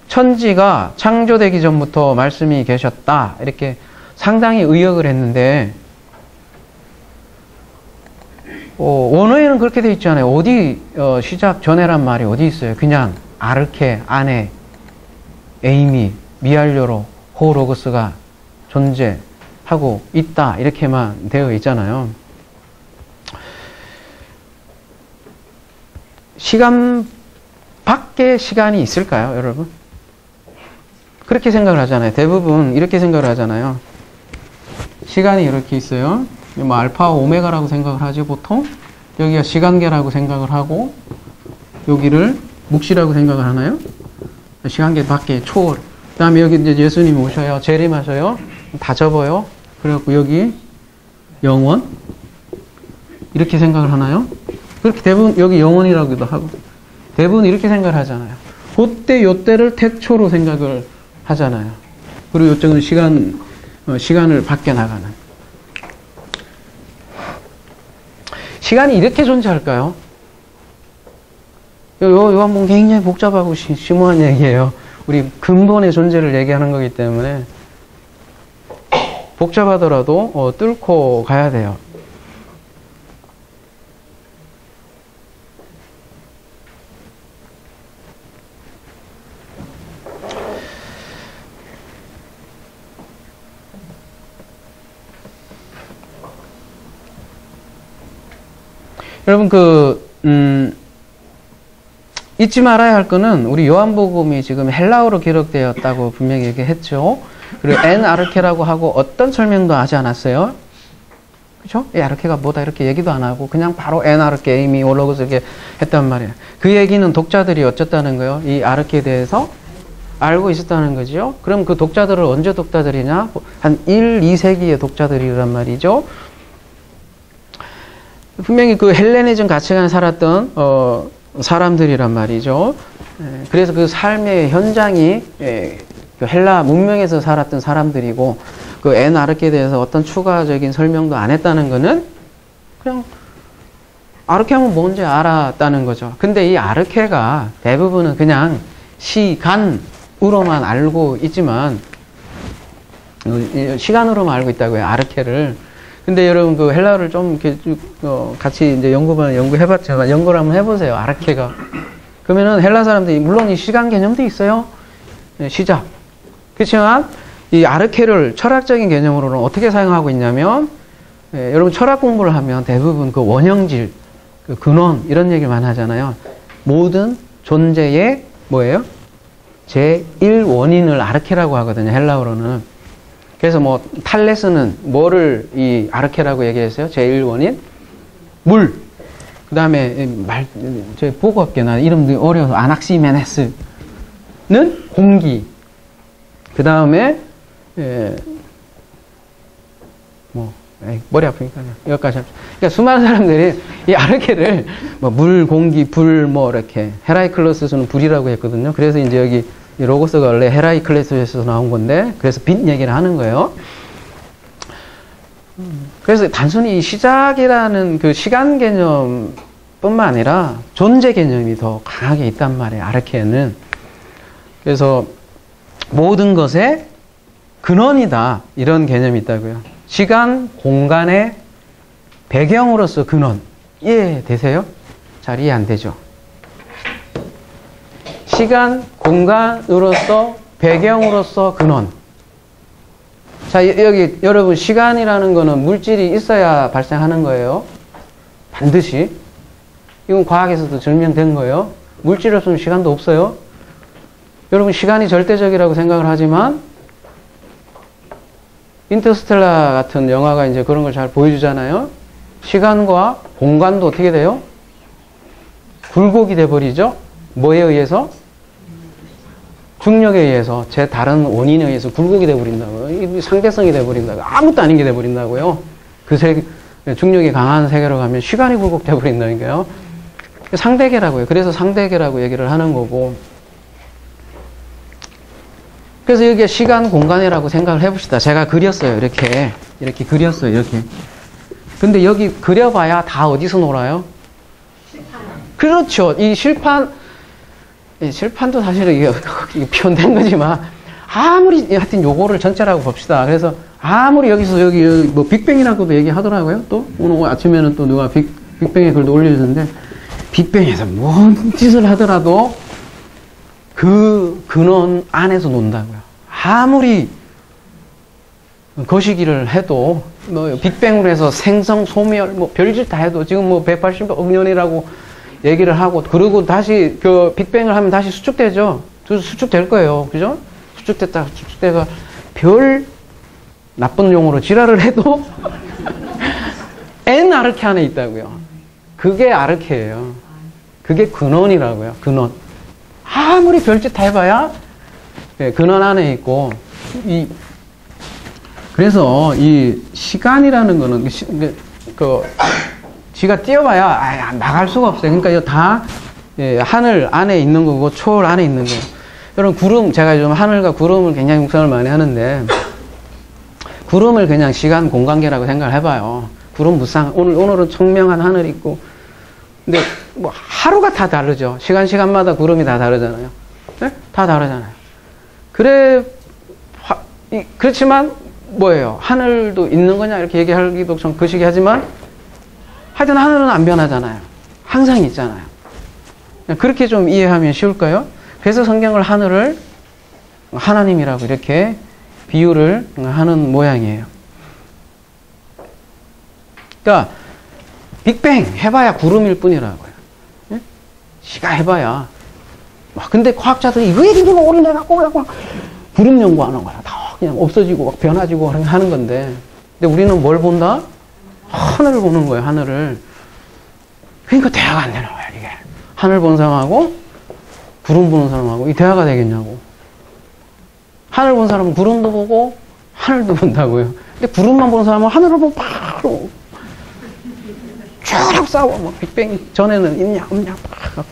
천지가 창조되기 전부터 말씀이 계셨다. 이렇게 상당히 의역을 했는데 원어에는 그렇게 되어 있지 않아요. 어디 시작 전에란 말이 어디 있어요. 그냥 아르케 안에 에이미 미알료로 호로고스가 존재하고 있다. 이렇게만 되어 있잖아요. 시간 밖에 시간이 있을까요, 여러분? 그렇게 생각을 하잖아요. 대부분 이렇게 생각을 하잖아요. 시간이 이렇게 있어요. 뭐 알파와 오메가라고 생각을 하지 보통. 여기가 시간계라고 생각을 하고 여기를 묵시라고 생각을 하나요? 시간계 밖에 초월. 그 다음에 여기 이제 예수님이 오셔요. 재림하셔요. 다 접어요. 그래갖고 여기 영원. 이렇게 생각을 하나요? 그렇게 대부분 여기 영원이라고도 하고 대부분 이렇게 생각을 하잖아요. 그때 요때를 태초로 생각을 하잖아요. 그리고 요쪽은 시간을 밖에 나가는. 시간이 이렇게 존재할까요? 요 한번 굉장히 복잡하고 심오한 얘기예요. 우리 근본의 존재를 얘기하는 거기 때문에 복잡하더라도 뚫고 가야 돼요. 여러분 잊지 말아야 할 거는 우리 요한복음이 지금 헬라어로 기록되었다고 분명히 얘기했죠. 그리고 아르케라고 하고 어떤 설명도 하지 않았어요. 그죠? 이 아르케가 뭐다 이렇게 얘기도 안 하고 그냥 바로 아르케, 에이미, 올로고스 이렇게 했단 말이에요. 그 얘기는 독자들이 어쨌다는 거예요. 이 아르케에 대해서 알고 있었다는 거죠. 그럼 그 독자들은 언제 독자들이냐? 한 1, 2세기의 독자들이란 말이죠. 분명히 그 헬레니즘 가치관에 살았던 사람들이란 말이죠. 그래서 그 삶의 현장이 그 헬라 문명에서 살았던 사람들이고 그 아르케에 대해서 어떤 추가적인 설명도 안 했다는 거는 그냥 아르케 하면 뭔지 알았다는 거죠. 근데 이 아르케가 대부분은 그냥 시간으로만 알고 있지만 시간으로만 알고 있다고요. 아르케를. 근데 여러분 그 헬라어를 좀 이렇게 같이 이제 연구해봤지만 연구를 한번 해보세요. 아르케가. 그러면은 헬라 사람들이 물론 이 시간 개념도 있어요. 시작. 그렇지만 이 아르케를 철학적인 개념으로는 어떻게 사용하고 있냐면 여러분 철학 공부를 하면 대부분 그 원형질, 그 근원 이런 얘기를 많이 하잖아요. 모든 존재의 뭐예요? 제1원인을 아르케라고 하거든요. 헬라어로는. 그래서 뭐 탈레스는 뭐를 이 아르케라고 얘기했어요? 제1원인? 물. 그 다음에 저 보고 없게 나 이름도 어려워서 아낙시메네스는 공기. 그 다음에 에이, 머리 아프니까 여기까지 합시다. 그러니까 수많은 사람들이 이 아르케를 뭐 물, 공기, 불, 뭐 이렇게 헤라이클레스는 불이라고 했거든요. 그래서 이제 여기 이 로고스가 원래 헤라이클레스에서 나온 건데, 그래서 빛 얘기를 하는 거예요. 그래서 단순히 시작이라는 그 시간 개념뿐만 아니라 존재 개념이 더 강하게 있단 말이에요, 아르케는. 그래서 모든 것의 근원이다, 이런 개념이 있다고요. 시간, 공간의 배경으로서 근원. 이해되세요? 잘 이해 안 되죠? 시간, 공간으로서 배경으로서 근원. 자, 여기 여러분, 시간이라는 거는 물질이 있어야 발생하는 거예요. 반드시. 이건 과학에서도 증명된 거예요. 물질 없으면 시간도 없어요. 여러분, 시간이 절대적이라고 생각을 하지만 인터스텔라 같은 영화가 이제 그런 걸 잘 보여주잖아요. 시간과 공간도 어떻게 돼요? 굴곡이 돼버리죠. 뭐에 의해서? 중력에 의해서, 제 다른 원인에 의해서 굴곡이 돼버린다고요. 상대성이 돼버린다고요. 아무것도 아닌 게 돼버린다고요. 그 중력이 강한 세계로 가면 시간이 굴곡돼버린다니까요. 상대계라고요. 그래서 상대계라고 얘기를 하는 거고. 그래서 여기에 시간, 공간이라고 생각을 해봅시다. 제가 그렸어요. 이렇게 그렸어요. 이렇게. 근데 여기 그려봐야 다 어디서 놀아요? 실판. 그렇죠. 이 실판도 사실은 이게 표현된 거지만, 아무리, 하여튼 요거를 전체라고 봅시다. 그래서 아무리 여기서 여기 뭐 빅뱅이라고도 얘기하더라고요. 또 오늘 아침에는 또 누가 빅뱅의 글도 올려주는데, 빅뱅에서 뭔 짓을 하더라도 그 근원 안에서 논다고요. 아무리 거시기를 해도, 뭐 빅뱅으로 해서 생성, 소멸, 뭐 별짓 다 해도 지금 뭐 180억 년이라고 얘기를 하고, 그리고 다시 그 빅뱅을 하면 다시 수축되죠. 수축될 거예요. 그죠? 수축되가 별 나쁜 용어로 지랄을 해도 N 아르케 안에 있다고요. 그게 아르케예요. 그게 근원이라고요. 근원. 아무리 별짓 다 해봐야 근원 안에 있고, 그래서 이 시간이라는 거는 지가 뛰어봐야 나갈 수가 없어요. 그러니까 이거 다 하늘 안에 있는 거고 초월 안에 있는 거예요. 여러분, 구름, 제가 요즘 하늘과 구름을 굉장히 묵상을 많이 하는데, 구름을 그냥 시간 공간계라고 생각을 해봐요. 구름 묵상, 오늘은 청명한 하늘이 있고, 근데 뭐 하루가 다 다르죠. 시간마다 구름이 다 다르잖아요. 네? 다 다르잖아요. 그렇지만 뭐예요? 하늘도 있는 거냐 이렇게 얘기하기도 좀 거시기 하지만, 하여튼 하늘은 안 변하잖아요. 항상 있잖아요. 그렇게 좀 이해하면 쉬울까요? 그래서 성경을 하늘을 하나님이라고 이렇게 비유를 하는 모양이에요. 그러니까 빅뱅 해봐야 구름일 뿐이라고요. 예? 시가 해봐야. 근데 과학자들이 이거 얘기가 올인해갖고 구름 연구하는 거야. 다 그냥 없어지고 막 변화지고 하는 건데. 근데 우리는 뭘 본다? 하늘을 보는 거예요, 하늘을. 그러니까 대화가 안 되는 거야, 이게. 하늘 보는 사람하고 구름 보는 사람하고 이 대화가 되겠냐고. 하늘 보는 사람은 구름도 보고 하늘도 본다고요. 근데 구름만 보는 사람은 하늘을 보고 바로 쭉 싸워. 뭐 빅뱅 전에는 있냐 없냐 막.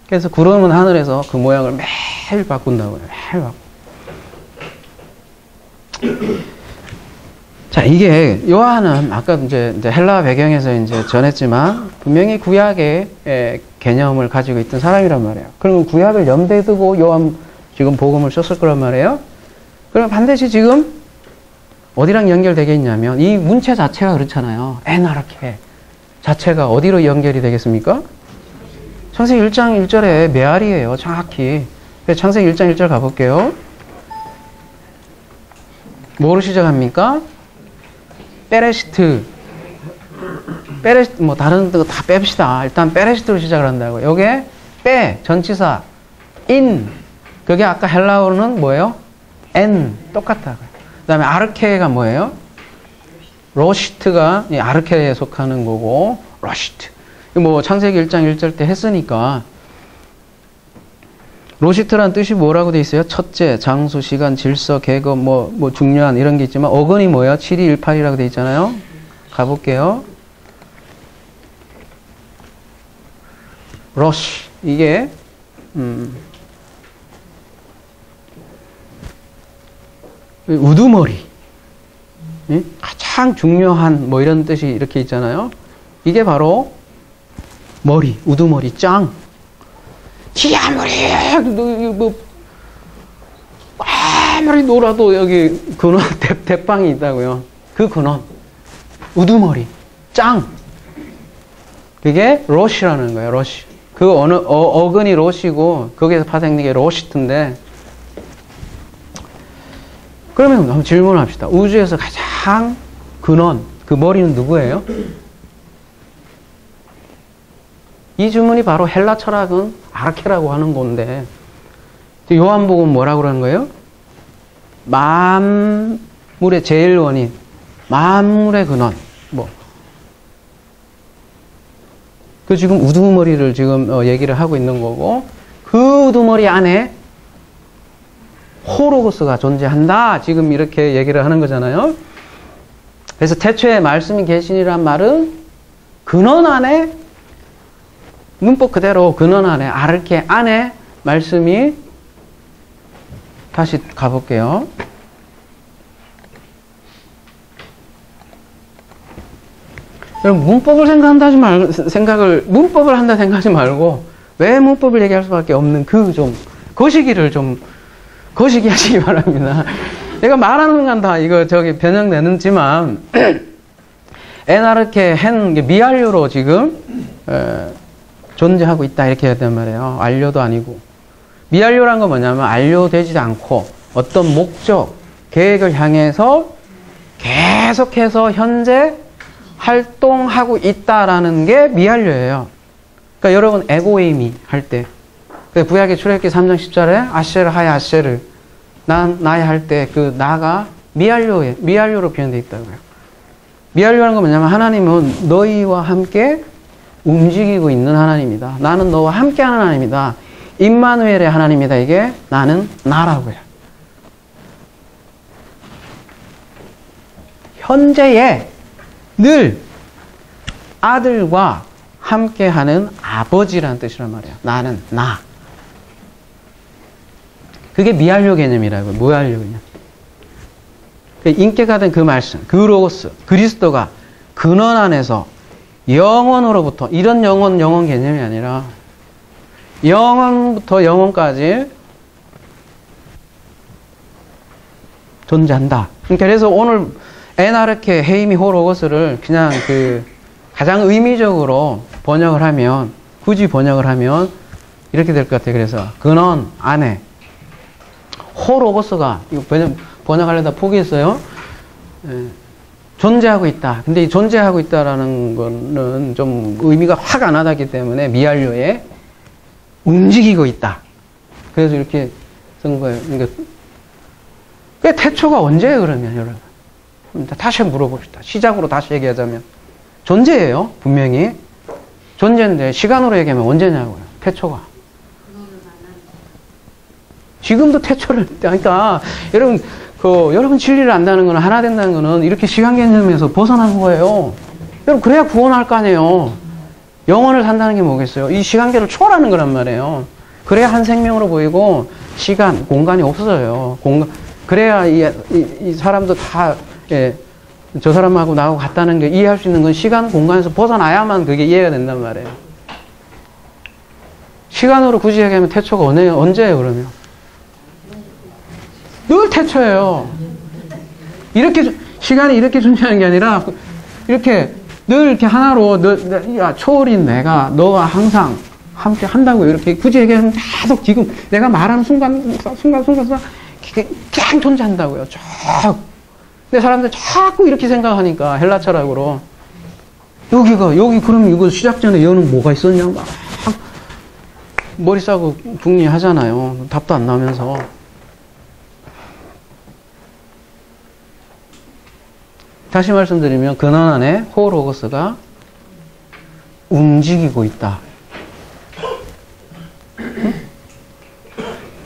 그래서 구름은 하늘에서 그 모양을 매일 바꾼다고요. 매일 바꾼. 자, 이게 요한은 아까 이제 헬라 배경에서 이제 전했지만 분명히 구약의 개념을 가지고 있던 사람이란 말이에요. 그러면 구약을 염두에 두고 요한 지금 복음을 썼을 거란 말이에요. 그럼 반드시 지금 어디랑 연결되겠냐면 이 문체 자체가 그렇잖아요. 에나르케 자체가 어디로 연결이 되겠습니까? 창세기 1장 1절에 메아리예요. 정확히. 창세기 1장 1절 가볼게요. 뭐로 시작합니까? 베레시트, 뭐 다른 거 다 뺍시다. 일단 베레시트로 시작을 한다고. 요게 전치사 그게 아까 헬라어로는 뭐예요? 똑같다고요. 그 다음에 아르케가 뭐예요? 로시트가 아르케에 속하는 거고, 로시트. 뭐 창세기 1장 1절 때 했으니까 로시트란 뜻이 뭐라고 돼 있어요? 첫째, 장수, 시간, 질서, 계급, 뭐 중요한 이런 게 있지만 어근이 뭐야? 7218이라고 돼 있잖아요. 가볼게요. 러시. 이게 우두머리. 가장 중요한 뭐 이런 뜻이 이렇게 있잖아요. 이게 바로 머리, 우두머리, 짱. 아무리 놀아도 여기 근원, 대빵이 있다고요. 그 근원, 우두머리, 짱. 그게 러시라는 거예요, 러시. 그 어근이 러시고, 거기에서 파생된 게 러시트인데, 그러면 한번 질문을 합시다. 우주에서 가장 근원, 그 머리는 누구예요? 이 주문이 바로 헬라 철학은 아르케라고 하는 건데, 요한복음 뭐라고 그러는 거예요? 만물의 제일 원인, 만물의 근원, 그 지금 우두머리를 지금 얘기를 하고 있는 거고, 그 우두머리 안에 호로고스가 존재한다. 지금 이렇게 얘기를 하는 거잖아요. 그래서 태초에 말씀이 계시니란 말은 근원 안에, 문법 그대로 근원 안에, 아르케 안에 말씀이, 다시 가볼게요. 여러분, 문법을 문법을 한다 생각하지 말고, 왜 문법을 얘기할 수밖에 없는 거시기 하시기 바랍니다. 내가 말하는 건 다 이거 변형되는지만, 에나르케 미완료로 지금, 존재하고 있다. 이렇게 해야 된단 말이에요. 완료도 아니고. 미완료란 건 뭐냐면, 완료되지도 않고, 어떤 목적, 계획을 향해서 계속해서 현재 활동하고 있다라는 게 미완료예요. 그러니까 여러분, 에고에이미 할 때, 구약의 출애굽기 3장 10절에 아쉐르 하야 아쉐르, 나의 할 때 그 나가 미완료로 표현되어 있다고요. 미완료라는 건 뭐냐면 하나님은 너희와 함께 움직이고 있는 하나님이다. 나는 너와 함께 하는 하나님이다. 임마누엘의 하나님이다. 이게 나는 나라고요. 현재에 늘 아들과 함께하는 아버지라는 뜻이란 말이에요. 나는 나. 그게 미완료 개념이라고요. 무완료 개념. 인격화 된 그 말씀, 그 로고스, 그리스도가 근원 안에서 영원으로부터, 이런 영원 개념이 아니라 영원부터 영원까지 존재한다. 그래서 오늘 에나르케 헤이미 호로고스를 그냥 가장 의미적으로 굳이 번역을 하면 이렇게 될 것 같아요. 그래서 근원 안에 호로고스가, 이거 번역하려다 포기했어요. 존재하고 있다. 근데 이 존재하고 있다라는 거는 좀 의미가 확 안 와닿기 때문에 미완료에 움직이고 있다. 그래서 이렇게 쓴 거예요. 그러니까 태초가 언제예요, 그러면, 여러분? 다시 물어봅시다. 시작으로 다시 얘기하자면. 존재예요, 분명히. 존재인데, 시간으로 얘기하면 언제냐고요, 태초가. 지금도 태초를, 그러니까, 여러분 진리를 안다는 거는, 하나 된다는 거는, 이렇게 시간 개념에서 벗어나는 거예요. 여러분, 그래야 구원할 거 아니에요. 영혼을 산다는 게 뭐겠어요? 이 시간계를 초월하는 거란 말이에요. 그래야 한 생명으로 보이고, 시간, 공간이 없어져요. 그래야 이 사람도 다, 저 사람하고 나하고 같다는 게 이해할 수 있는 건 시간, 공간에서 벗어나야만 그게 이해가 된단 말이에요. 시간으로 굳이 얘기하면 태초가 언제예요, 그러면? 늘 태초예요. 시간이 이렇게 존재하는 게 아니라, 이렇게, 늘 이렇게 하나로, 초월인 내가 너와 항상 함께 한다고 이렇게 굳이 얘기하면 계속 지금 내가 말하는 순간, 그냥 존재한다고요. 쭉. 근데 사람들 자꾸 이렇게 생각하니까, 헬라 철학으로. 그럼 이거 시작 전에 여는 뭐가 있었냐? 막 머리 싸고 궁리하잖아요. 답도 안 나오면서. 다시 말씀드리면, 근원 안에 호로고스가 움직이고 있다.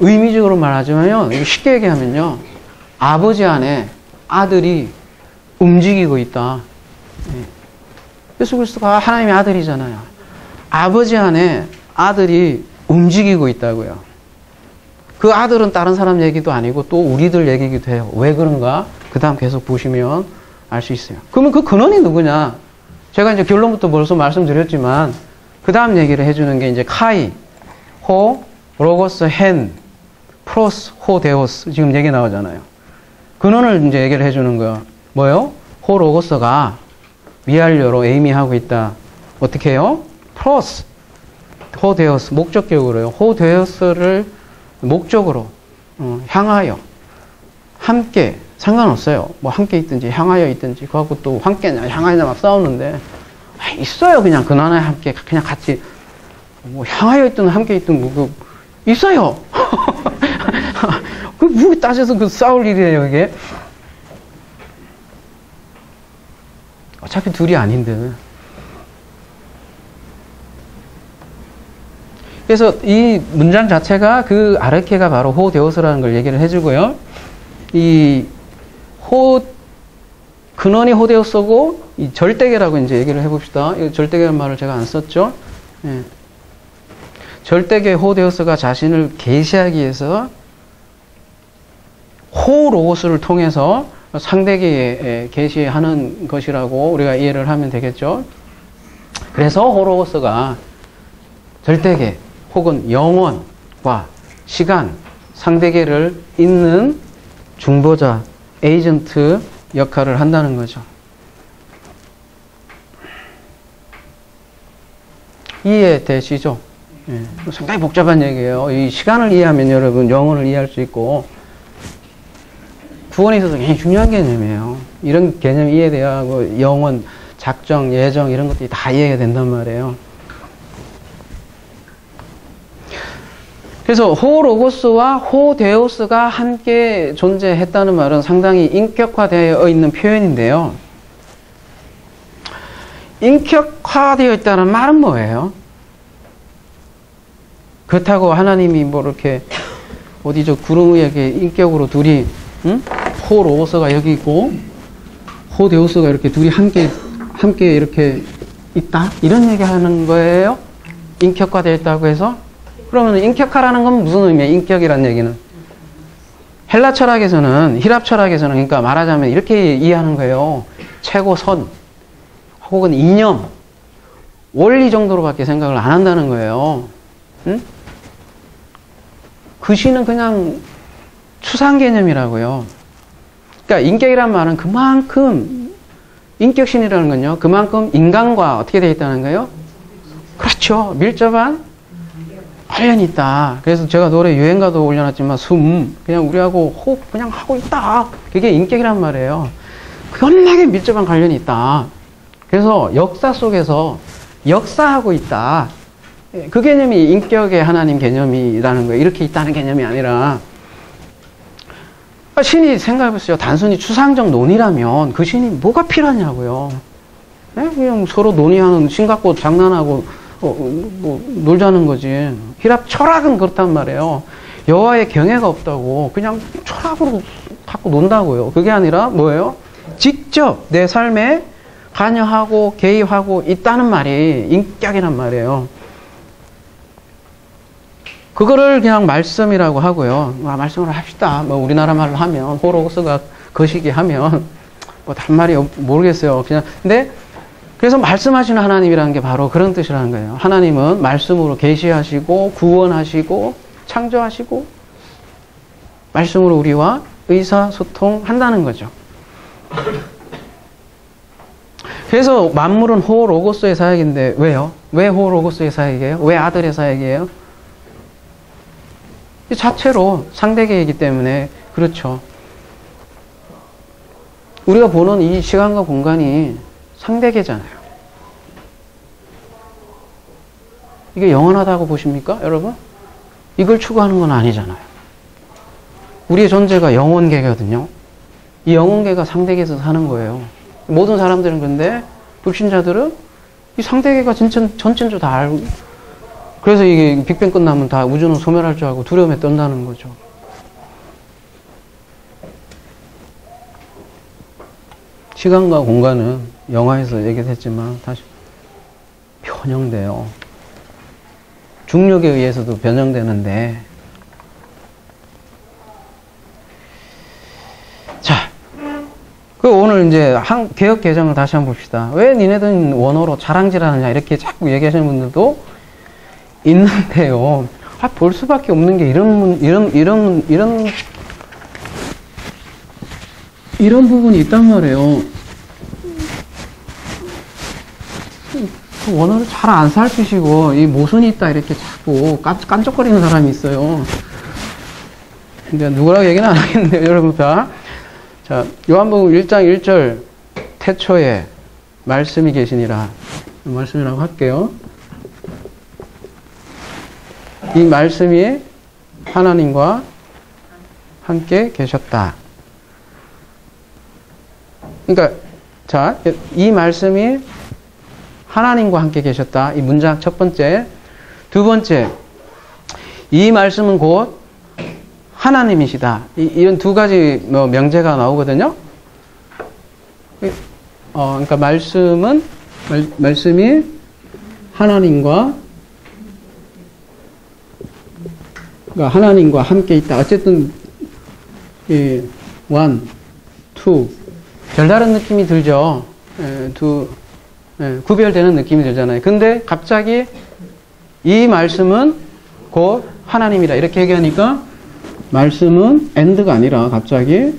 의미적으로 말하자면요, 이거 쉽게 얘기하면요, 아버지 안에 아들이 움직이고 있다. 예수 그리스도가 하나님의 아들이잖아요. 아버지 안에 아들이 움직이고 있다고요. 그 아들은 다른 사람 얘기도 아니고 또 우리들 얘기기도 해요. 왜 그런가? 그 다음 계속 보시면 알 수 있어요. 그러면 그 근원이 누구냐? 제가 이제 결론부터 벌써 말씀드렸지만 그 다음 얘기를 해주는 게 이제 카이, 호, 로고스, 헨, 프로스, 호, 데오스 지금 얘기 나오잖아요. 근원을 이제 얘기를 해주는 거예요. 뭐요? 호, 로고스가 위알료로 에이미하고 있다. 어떻게 해요? 프로스, 호, 데오스 목적격으로요. 호, 데오스를 목적으로 향하여 함께 상관없어요. 뭐 함께 있든지 향하여 있든지 그하고 또 함께냐 향하여냐 막 싸우는데 있어요. 그냥 근원에 함께 그냥 같이 뭐 향하여 있든 함께 있든 뭐 있어요. 그 뭐 따져서 그 싸울 일이에요 이게. 어차피 둘이 아닌데. 그래서 이 문장 자체가 그 아르케가 바로 호데오스라는 걸 얘기를 해주고요. 이 근원이 호데오스고 이 절대계라고 이제 얘기를 해봅시다. 이 절대계라는 말을 제가 안 썼죠. 예. 절대계 호데오스가 자신을 계시하기 위해서 호로고스를 통해서 상대계에 계시하는 것이라고 우리가 이해를 하면 되겠죠. 그래서 호로고스가 절대계 혹은 영원과 시간, 상대계를 잇는 중보자, 에이전트 역할을 한다는 거죠. 이해되시죠? 예, 상당히 복잡한 얘기예요. 이 시간을 이해하면 여러분 영혼을 이해할 수 있고 구원에 있어서 굉장히 중요한 개념이에요. 이런 개념 이해돼야 하고 영혼, 작정, 예정 이런 것들이 다 이해가 된단 말이에요. 그래서 호로고스와 호데오스가 함께 존재했다는 말은 상당히 인격화되어 있는 표현인데요. 인격화되어 있다는 말은 뭐예요? 그렇다고 하나님이 뭐 이렇게 어디 저 구름 위에 인격으로 둘이 호로고스가 여기 있고 호데오스가 이렇게 둘이 함께 이렇게 있다? 이런 얘기 하는 거예요? 인격화되어 있다고 해서? 그러면 인격화라는 건 무슨 의미예요? 인격이라는 얘기는. 헬라 철학에서는, 히랍 철학에서는 그러니까 말하자면 이렇게 이해하는 거예요. 최고선 혹은 이념, 원리 정도로밖에 생각을 안 한다는 거예요. 응? 그 시는 그냥 추상 개념이라고요. 그러니까 인격이란 말은 그만큼 인격신이라는 건요. 그만큼 인간과 어떻게 되어 있다는 거예요? 그렇죠. 밀접한 관련이 있다. 그래서 제가 노래 유행가도 올려놨지만 그냥 우리하고 호흡 그냥 하고 있다. 그게 인격이란 말이에요. 겁나게 밀접한 관련이 있다. 그래서 역사 속에서 역사하고 있다. 그 개념이 인격의 하나님 개념이라는 거예요. 이렇게 있다는 개념이 아니라 신이 생각해보세요. 단순히 추상적 논의라면 그 신이 뭐가 필요하냐고요. 그냥 서로 논의하는 신 갖고 장난하고 뭐 놀자는 거지. 히랍 철학은 그렇단 말이에요. 여호와의 경외가 없다고 그냥 철학으로 갖고 논다고요. 그게 아니라 뭐예요? 직접 내 삶에 관여하고 개입하고 있다는 말이 인격이란 말이에요. 그거를 그냥 말씀이라고 하고요. 말씀을 합시다. 뭐 우리나라 말로 하면 호로고스가 거시기 하면 뭐 다른 말이 모르겠어요. 그냥 근데 그래서 말씀하시는 하나님이라는 게 바로 그런 뜻이라는 거예요. 하나님은 말씀으로 계시하시고 구원하시고 창조하시고 말씀으로 우리와 의사소통한다는 거죠. 그래서 만물은 호로고스의 사역인데 왜요? 왜 호로고스의 사역이에요? 왜 아들의 사역이에요? 이 자체로 상대계이기 때문에 그렇죠. 우리가 보는 이 시간과 공간이 상대계잖아요. 이게 영원하다고 보십니까, 여러분? 이걸 추구하는 건 아니잖아요. 우리의 존재가 영혼계거든요. 이 영혼계가 상대계에서 사는 거예요. 모든 사람들은 근데 불신자들은 이 상대계가 전체를 다 알고 그래서 이게 빅뱅 끝나면 다 우주는 소멸할 줄 알고 두려움에 떤다는 거죠. 시간과 공간은 영화에서 얘기했지만 다시 변형돼요. 중력에 의해서도 변형되는데, 자, 오늘 이제 개혁 개정을 다시 한번 봅시다. 왜 니네들은 원어로 자랑질하느냐 이렇게 자꾸 얘기하시는 분들도 있는데요. 볼 수밖에 없는 게 이런 부분이 있단 말이에요. 원어를 잘 안 살피시고 이 모순이 있다 이렇게 자꾸 깐족거리는 사람이 있어요. 근데 누구라고 얘기는 안 하겠는데요, 여러분. 자, 요한복음 1장 1절 태초에 말씀이 계시니라. 말씀이라고 할게요. 이 말씀이 하나님과 함께 계셨다. 그러니까 자, 이 말씀이 하나님과 함께 계셨다. 이 문장 첫 번째. 두 번째, 이 말씀은 곧 하나님이시다. 이런 두 가지 명제가 나오거든요. 그러니까 말씀이 하나님과 함께 있다. 어쨌든 one, two 별다른 느낌이 들죠. 구별되는 느낌이 들잖아요. 근데 갑자기 이 말씀은 곧 하나님이다 이렇게 얘기하니까 말씀은 and가 아니라 갑자기는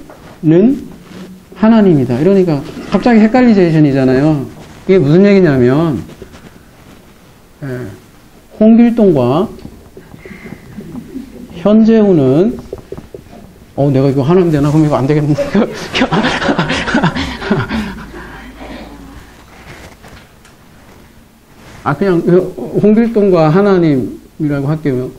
하나님이다 이러니까 갑자기 헷갈리제이션이잖아요. 이게 무슨 얘기냐면 홍길동과 현재훈은 내가 이거 하나님 되나? 그럼 이거 안 되겠는데. 그냥 홍길동과 하나님이라고 할게요.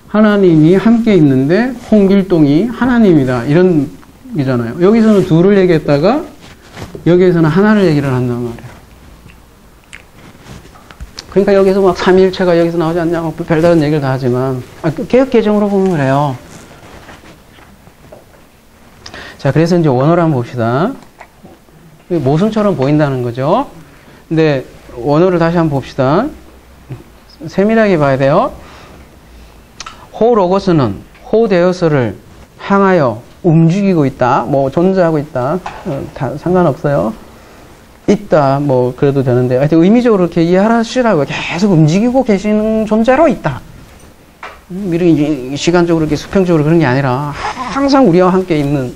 하나님이 함께 있는데 홍길동이 하나님이다 이런 이잖아요. 여기서는 둘을 얘기했다가 여기에서는 하나를 얘기를 한단 말이에요. 그러니까 여기서 막 삼위일체가 여기서 나오지 않냐고 별다른 얘기를 다 하지만 개혁 개정으로 보면 그래요. 자, 그래서 이제 원어를 한번 봅시다. 모순처럼 보인다는 거죠. 근데 원어를 다시 한번 봅시다. 세밀하게 봐야 돼요. 호 로고스는 호 데우스를 향하여 움직이고 있다. 뭐 존재하고 있다. 다 상관없어요. 있다. 뭐 그래도 되는데 하여튼 의미적으로 이렇게 이해하시라고 계속 움직이고 계시는 존재로 있다. 미리 시간적으로 이렇게 수평적으로 그런 게 아니라 항상 우리와 함께 있는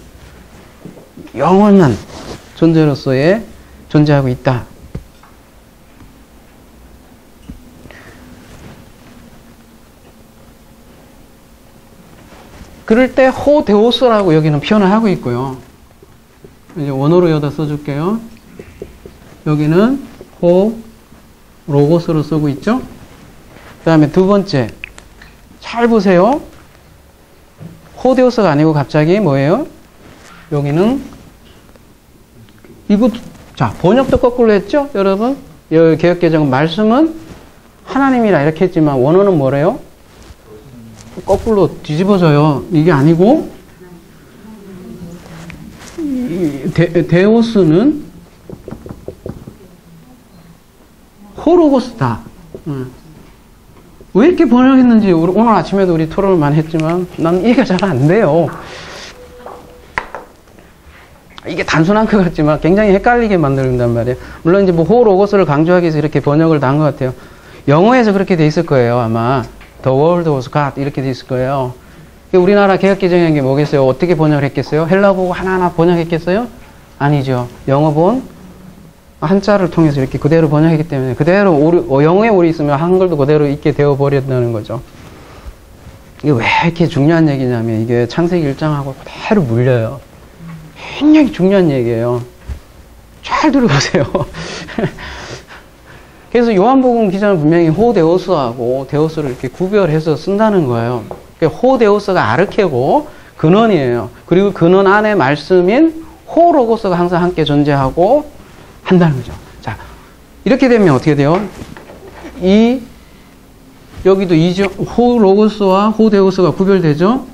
영원한 존재로서의 존재하고 있다. 그럴 때 호데오스라고 여기는 표현을 하고 있고요. 이제 원어로 여기다 써줄게요. 여기는 호 로고스로 쓰고 있죠. 그 다음에 두 번째, 잘 보세요. 호데오스가 아니고 갑자기 뭐예요? 여기는 이거 자 번역도 거꾸로 했죠, 여러분? 여기 개혁개정은 말씀은 하나님이라 이렇게 했지만 원어는 뭐래요? 거꾸로 뒤집어져요. 이게 아니고 데오스는 호로고스다. 왜 이렇게 번역했는지 오늘 아침에도 우리 토론을 많이 했지만 난 이해가 잘 안 돼요. 이게 단순한 것 같지만 굉장히 헷갈리게 만든단 말이에요. 물론 이제 뭐 호로고스를 강조하기 위해서 이렇게 번역을 다 한 것 같아요. 영어에서 그렇게 돼 있을 거예요. 아마 The world was God 이렇게 돼 있을 거예요. 우리나라 개혁개정한 게 뭐겠어요? 어떻게 번역을 했겠어요? 헬라 보고 하나하나 번역했겠어요? 아니죠. 영어 본 한자를 통해서 이렇게 그대로 번역했기 때문에 그대로 영어에 오리 있으면 한글도 그대로 있게 되어 버렸다는 거죠. 이게 왜 이렇게 중요한 얘기냐면 이게 창세기 1장하고 그대로 물려요. 굉장히 중요한 얘기예요. 잘 들어보세요. 그래서 요한복음 기자는 분명히 호데오스하고 데오스를 이렇게 구별해서 쓴다는 거예요. 호데오스가 아르케고 근원이에요. 그리고 근원 안에 말씀인 호로고스가 항상 함께 존재하고 한다는 거죠. 자, 이렇게 되면 어떻게 돼요? 이 여기도 호 로고스와 호 데오스가 구별되죠?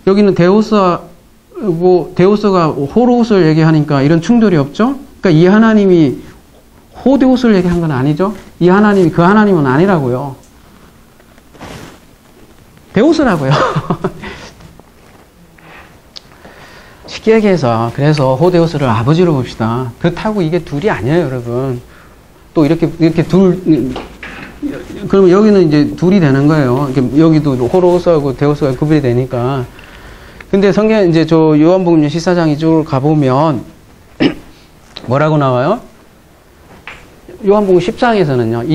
여기는 데오스가 호 로고스를 얘기하니까 이런 충돌이 없죠? 그러니까 이 하나님이 호 데오스를 얘기한 건 아니죠? 이 하나님이 그 하나님은 아니라고요. 데오스라고요. 쉽게 얘기해서 그래서 호 데오스를 아버지로 봅시다. 그렇다고 이게 둘이 아니에요, 여러분. 또 이렇게 그러면 여기는 이제 둘이 되는 거예요. 여기도 호로스하고 데오스가 구별이 되니까. 근데 성경 이제 저 요한복음 14장 이쪽으로 가보면 뭐라고 나와요? 요한복음 10장에서는요,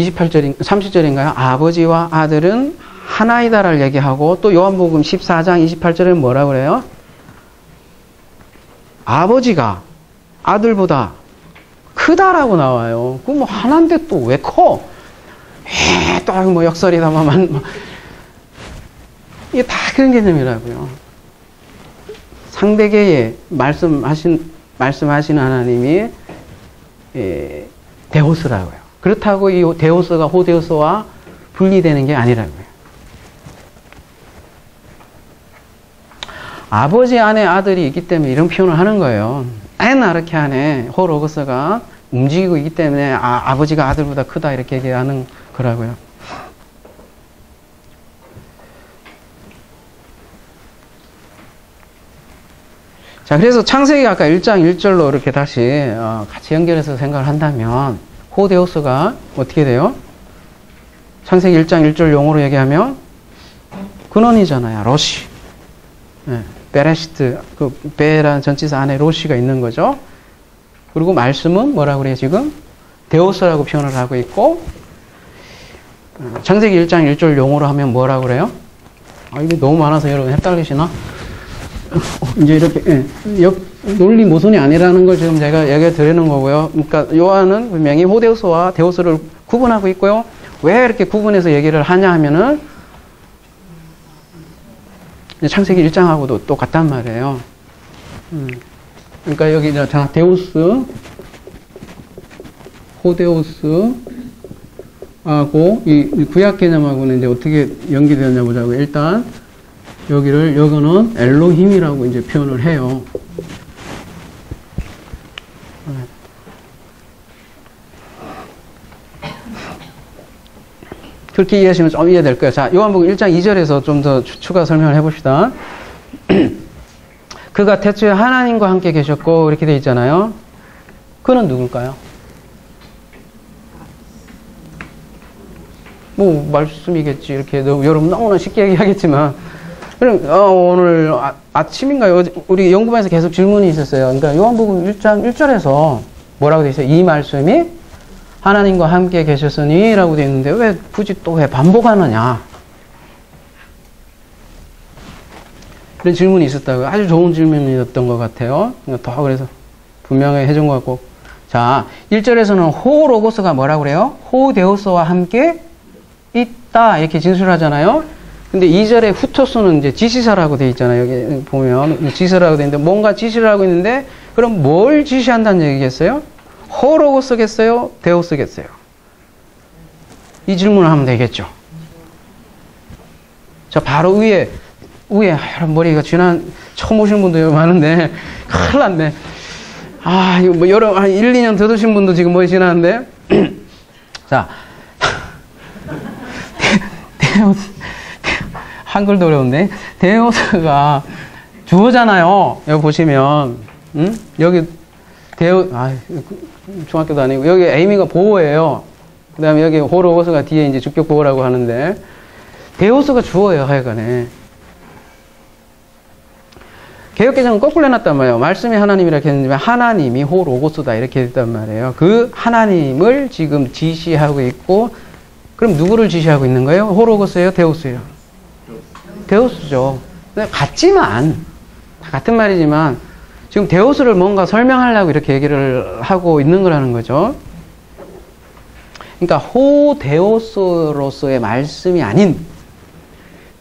30절인가요? 아버지와 아들은 하나이다를 얘기하고, 또 요한복음 14장 28절에는 뭐라고 그래요? 아버지가 아들보다 크다라고 나와요. 그 뭐 하나인데 또 왜 커? 또 뭐 역설이다만 이게 다 그런 개념이라고요. 상대계에 말씀하신 하나님이 데오스라고요. 그렇다고 이 데오스가 호데오스와 분리되는 게 아니라고요. 아버지 안에 아들이 있기 때문에 이런 표현을 하는 거예요. 에나르케 안에 호로고스가 움직이고 있기 때문에 아버지가 아들보다 크다 이렇게 얘기하는 거라고요. 자, 그래서 창세기 아까 1장 1절로 이렇게 다시 같이 연결해서 생각을 한다면 호데오스가 어떻게 돼요? 창세기 1장 1절 용어로 얘기하면 근원이잖아요. 로시. 네, 베레시트, 그 베라는 전치사 안에 로시가 있는 거죠. 그리고 말씀은 뭐라고 그래요, 지금? 데오스라고 표현을 하고 있고, 창세기 1장 1절 용어로 하면 뭐라고 그래요? 이게 너무 많아서 여러분 헷갈리시나? 이제 이렇게, 논리 모순이 아니라는 걸 지금 제가 얘기해 드리는 거고요. 그러니까 요한은 분명히 호데오스와 데오스를 구분하고 있고요. 왜 이렇게 구분해서 얘기를 하냐 하면은, 창세기 1장하고도 똑같단 말이에요. 그러니까 여기 자 데오스, 호데오스하고 이 구약 개념하고는 이제 어떻게 연결되었냐 보자고. 일단 여기는 엘로힘이라고 이제 표현을 해요. 그렇게 이해하시면 좀 이해될 거예요. 자, 요한복음 1장 2절에서 좀 더 추가 설명을 해봅시다. 그가 태초에 하나님과 함께 계셨고 이렇게 돼 있잖아요. 그는 누굴까요? 뭐 말씀이겠지. 이렇게 여러분 너무나 쉽게 얘기하겠지만 그럼 오늘 아침인가요? 우리 연구반에서 계속 질문이 있었어요. 그러니까 요한복음 1장 1절에서 뭐라고 돼 있어요? 이 말씀이 하나님과 함께 계셨으니 라고 되어 있는데 왜 굳이 또 왜 반복하느냐? 이런 질문이 있었다고요. 아주 좋은 질문이었던 것 같아요. 더 그래서 분명히 해준 것 같고. 자, 1절에서는 호 로고스가 뭐라고 그래요? 호 데오스와 함께 있다 이렇게 진술하잖아요. 근데 2절에 후토스는 이제 지시사라고 되어 있잖아요. 여기 보면 지시라고 되어 있는데 뭔가 지시를 하고 있는데 그럼 뭘 지시한다는 얘기겠어요? 호 로고스겠어요? 데오스겠어요? 이 질문을 하면 되겠죠. 자, 바로 위에 머리가 처음 오신 분도 많은데 큰일 났네. 이거 뭐 한 1, 2년 더 드신 분도 지금 머리 지나는데. 자, 데오스, 한글도 어려운데. 데오스가 주어잖아요. 여기 보시면, 여기 중학교도 아니고, 여기 에이미가 보호예요. 그 다음에 여기 호로고스가 뒤에 이제 주격 보호라고 하는데, 데오스가 주어예요, 하여간에. 개역개정은 거꾸로 해놨단 말이에요. 말씀이 하나님이라 했는데 하나님이 호로고스다 이렇게 했단 말이에요. 그 하나님을 지금 지시하고 있고, 그럼 누구를 지시하고 있는 거예요? 호로고스예요? 데오스예요? 데오스죠. 같지만, 같은 말이지만, 지금 데오스를 뭔가 설명하려고 이렇게 얘기를 하고 있는 거라는 거죠. 그러니까 호데오스로서의 말씀이 아닌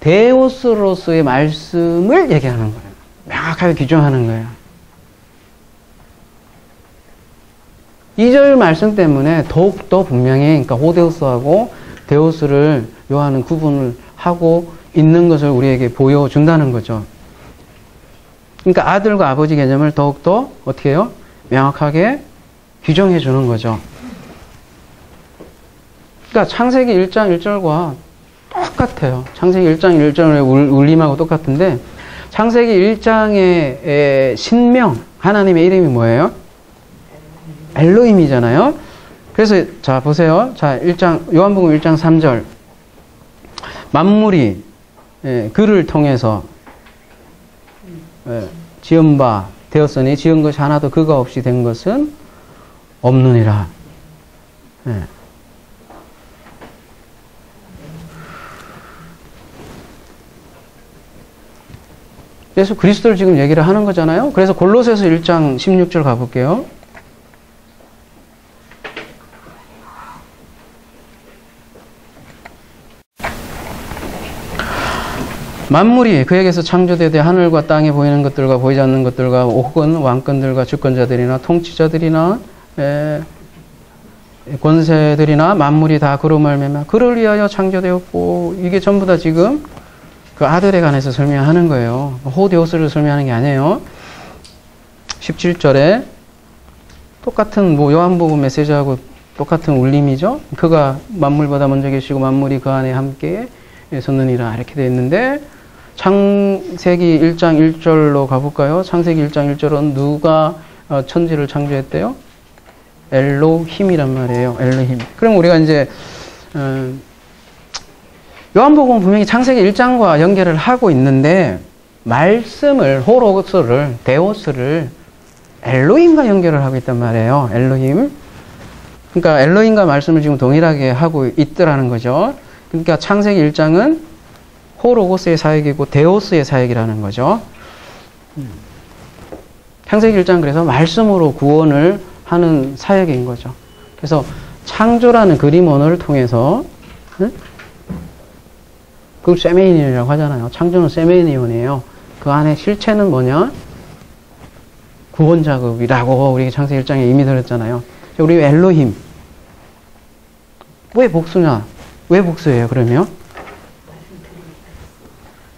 데오스로서의 말씀을 얘기하는 거예요. 명확하게 규정하는 거예요. 2절 말씀 때문에 더욱더 분명히, 그러니까 호데오스하고 데오스를 요한은 구분을 하고 있는 것을 우리에게 보여준다는 거죠. 그러니까 아들과 아버지 개념을 더욱더 어떻게 해요? 명확하게 규정해 주는 거죠. 그러니까 창세기 1장 1절과 똑같아요. 창세기 1장 1절의 울림하고 똑같은데 창세기 1장의 신명, 하나님의 이름이 뭐예요? 엘로힘이잖아요. 그래서 자 보세요. 자 1장 요한복음 1장 3절 만물이 그를 통해서 지은 바 되었으니 지은 것이 하나도 그가 없이 된 것은 없느니라. 그래서 그리스도를 지금 얘기를 하는 거잖아요. 그래서 골로새서 1장 16절 가볼게요. 만물이 그에게서 창조되되 하늘과 땅에 보이는 것들과 보이지 않는 것들과 혹은 왕권들과 주권자들이나 통치자들이나 권세들이나 만물이 다 그로 말미암아 그를 위하여 창조되었고 이게 전부 다 지금 그 아들에 관해서 설명하는 거예요. 호데오스를 설명하는 게 아니에요. 17절에 똑같은 요한복음 메시지하고 똑같은 울림이죠. 그가 만물보다 먼저 계시고 만물이 그 안에 함께 섰느니라 이렇게 되어 있는데 창세기 1장 1절로 가볼까요? 창세기 1장 1절은 누가 천지를 창조했대요? 엘로힘이란 말이에요. 엘로힘. 그럼 우리가 이제 요한복음 분명히 창세기 1장과 연결을 하고 있는데 말씀을 호로스를 데오스를 엘로힘과 연결을 하고 있단 말이에요. 엘로힘. 그러니까 엘로힘과 말씀을 지금 동일하게 하고 있더라는 거죠. 그러니까 창세기 1장은 호로고스의 사역이고 데오스의 사역이라는 거죠. 창세기 1장 그래서 말씀으로 구원을 하는 사역인 거죠. 그래서 창조라는 그림 언어를 통해서 그걸 세메인이라고 하잖아요. 창조는 세메인이온이에요. 그 안에 실체는 뭐냐? 구원 작업이라고 우리 창세기 1장에 이미 들었잖아요. 우리 엘로힘. 왜 복수냐? 왜 복수예요, 그러면?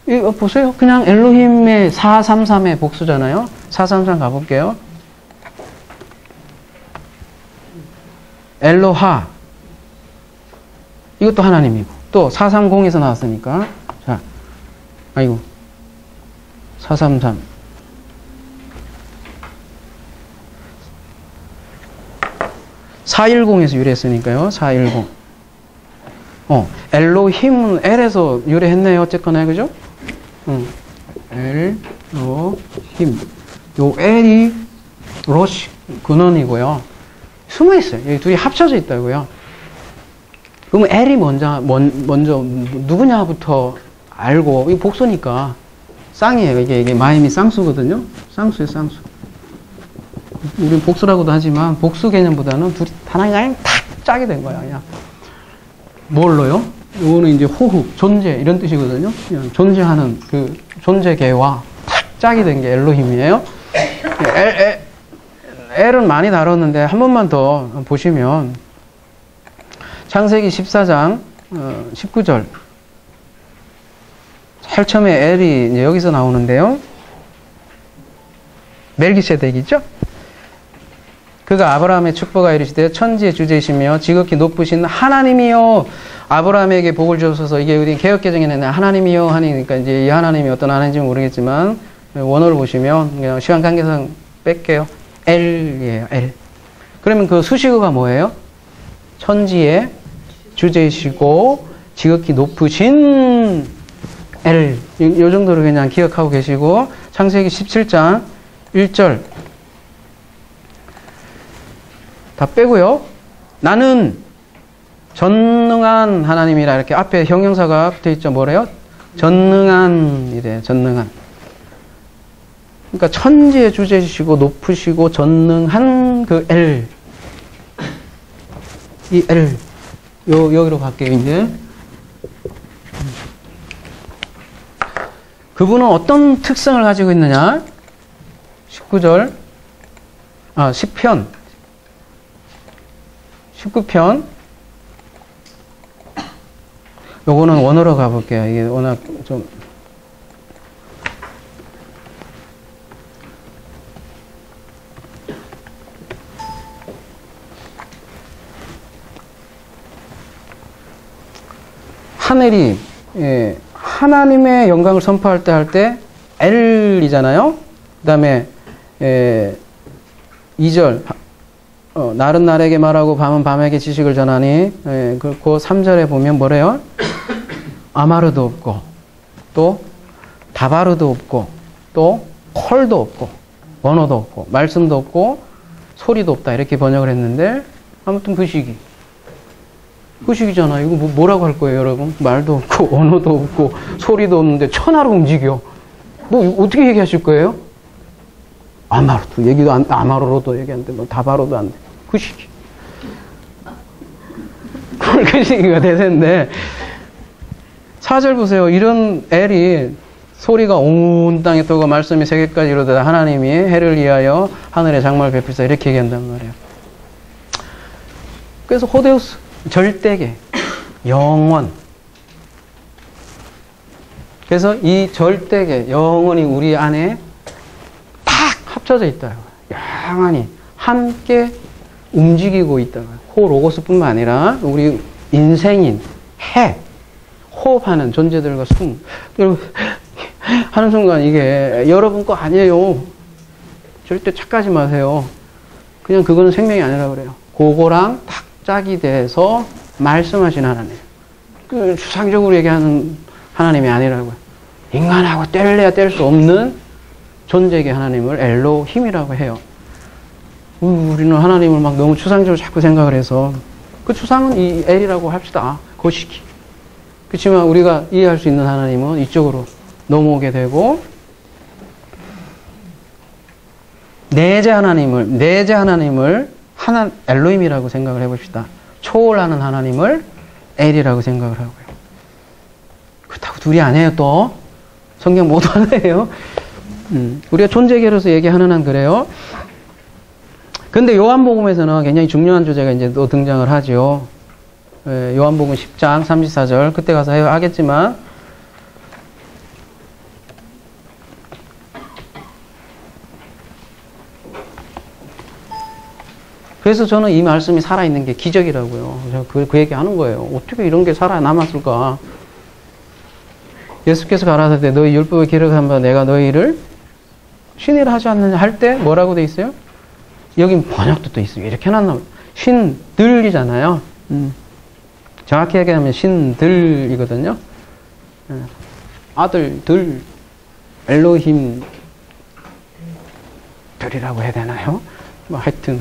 이거 보세요. 그냥 엘로힘의 433의 복수잖아요. 433 가볼게요. 엘로하. 이것도 하나님이고. 또 430에서 나왔으니까. 자, 아이고. 433. (410에서) 유래했으니까요. 410. 엘로힘은 L에서 유래했네요. 어쨌거나, 그죠? 엘로힘. 요 L이 로시 근원이고요. 숨어 있어요. 여기 둘이 합쳐져 있다고요. 그러면 L이 먼저 누구냐부터 알고, 이게 복수니까 쌍이에요. 이게 마임이 쌍수거든요. 쌍수예요, 쌍수. 우리는 복수라고도 하지만 복수 개념보다는 둘이 하나가 탁 짜게 된 거야. 그냥 뭘로요? 이거는 이제 호흡, 존재 이런 뜻이거든요. 그냥 존재하는 그 존재계와 탁 짝이 된 게 엘로힘이에요. L은 많이 다뤘는데 한 번만 더 보시면 창세기 14장 19절 제일 처음에 L이 이제 여기서 나오는데요. 멜기세덱이죠. 그가 아브라함의 축복하여 이르시되 천지의 주제이시며 지극히 높으신 하나님이요 아브라함에게 복을 주셔서 이게 우리 개역개정에는 하나님이요 하니까 이제 이 하나님이 어떤 하나님인지 모르겠지만 원어를 보시면 그냥 시간 관계상 뺄게요. L이에요. L. 그러면 그 수식어가 뭐예요? 천지의 주제이시고 지극히 높으신 L. 이 정도로 그냥 기억하고 계시고 창세기 17장 1절 다 빼고요. 나는 전능한 하나님이라 이렇게 앞에 형용사가 붙어 있죠. 뭐래요? 전능한이래요. 전능한. 그러니까 천지의 주제시고 높으시고 전능한 그 L. 이 L. 여기로 갈게요, 이제. 그분은 어떤 특성을 가지고 있느냐? 19절. 10편. 19편. 요거는 원어로 가볼게요. 이게 워낙 좀 하늘이 하나님의 영광을 선포할 때 할 때 L이잖아요. 그 다음에 2절 날은 날에게 말하고 밤은 밤에게 지식을 전하니 그 3절에 보면 뭐래요? 아마르도 없고 또 다바르도 없고 또 콜도 없고 언어도 없고 말씀도 없고 소리도 없다 이렇게 번역을 했는데 아무튼 그 시기잖아. 이거 뭐라고 할 거예요, 여러분? 말도 없고, 언어도 없고, 소리도 없는데 천하로 움직여. 뭐, 어떻게 얘기하실 거예요? 아마로도, 얘기도 아마로로도 얘기 안 돼. 뭐, 다바로도 안 돼. 그 시기. 그 시기가 대세인데, 4절 보세요. 이런 L이 소리가 온 땅에 떠고 말씀이 세계까지 이르다 하나님이 해를 위하여 하늘의 장막을 베풀사 이렇게 얘기한단 말이에요. 그래서 호데우스. 절대계, 영원. 그래서 이 절대계, 영원이 우리 안에 딱 합쳐져 있다. 영원히 함께 움직이고 있다. 호로고스뿐만 아니라 우리 인생인 해, 호흡하는 존재들과 여러분 하는 순간 이게 여러분 거 아니에요. 절대 착각하지 마세요. 그냥 그거는 생명이 아니라 그래요. 그거랑 딱 짝이 돼서 말씀하신 하나님. 그 추상적으로 얘기하는 하나님이 아니라고요. 인간하고 뗄래야 뗄 수 없는 존재의 하나님을 엘로힘이라고 해요. 우리는 하나님을 막 너무 추상적으로 자꾸 생각을 해서 그 추상은 이 엘이라고 합시다. 거시기. 그렇지만 우리가 이해할 수 있는 하나님은 이쪽으로 넘어오게 되고 내재 하나님을 하나 엘로힘이라고 생각을 해봅시다. 초월하는 하나님을 엘이라고 생각을 하고요. 그렇다고 둘이 아니에요. 또 성경 모두 하나예요. 우리가 존재계로서 얘기하는 한 그래요. 근데 요한복음에서는 굉장히 중요한 주제가 이제 또 등장을 하죠. 요한복음 10장 34절 그때 가서 하겠지만 그래서 저는 이 말씀이 살아있는 게 기적이라고요. 제가 그 얘기 하는 거예요. 어떻게 이런 게 살아남았을까? 예수께서 가라사대 너희 율법을 기록한 바 내가 너희를 신이라 하지 않느냐 할 때 뭐라고 돼 있어요? 여긴 번역도 또 있어요. 이렇게 해놨나 신들이잖아요. 정확히 얘기하면 신들이거든요. 아들들 엘로힘 들이라고 해야 되나요? 뭐 하여튼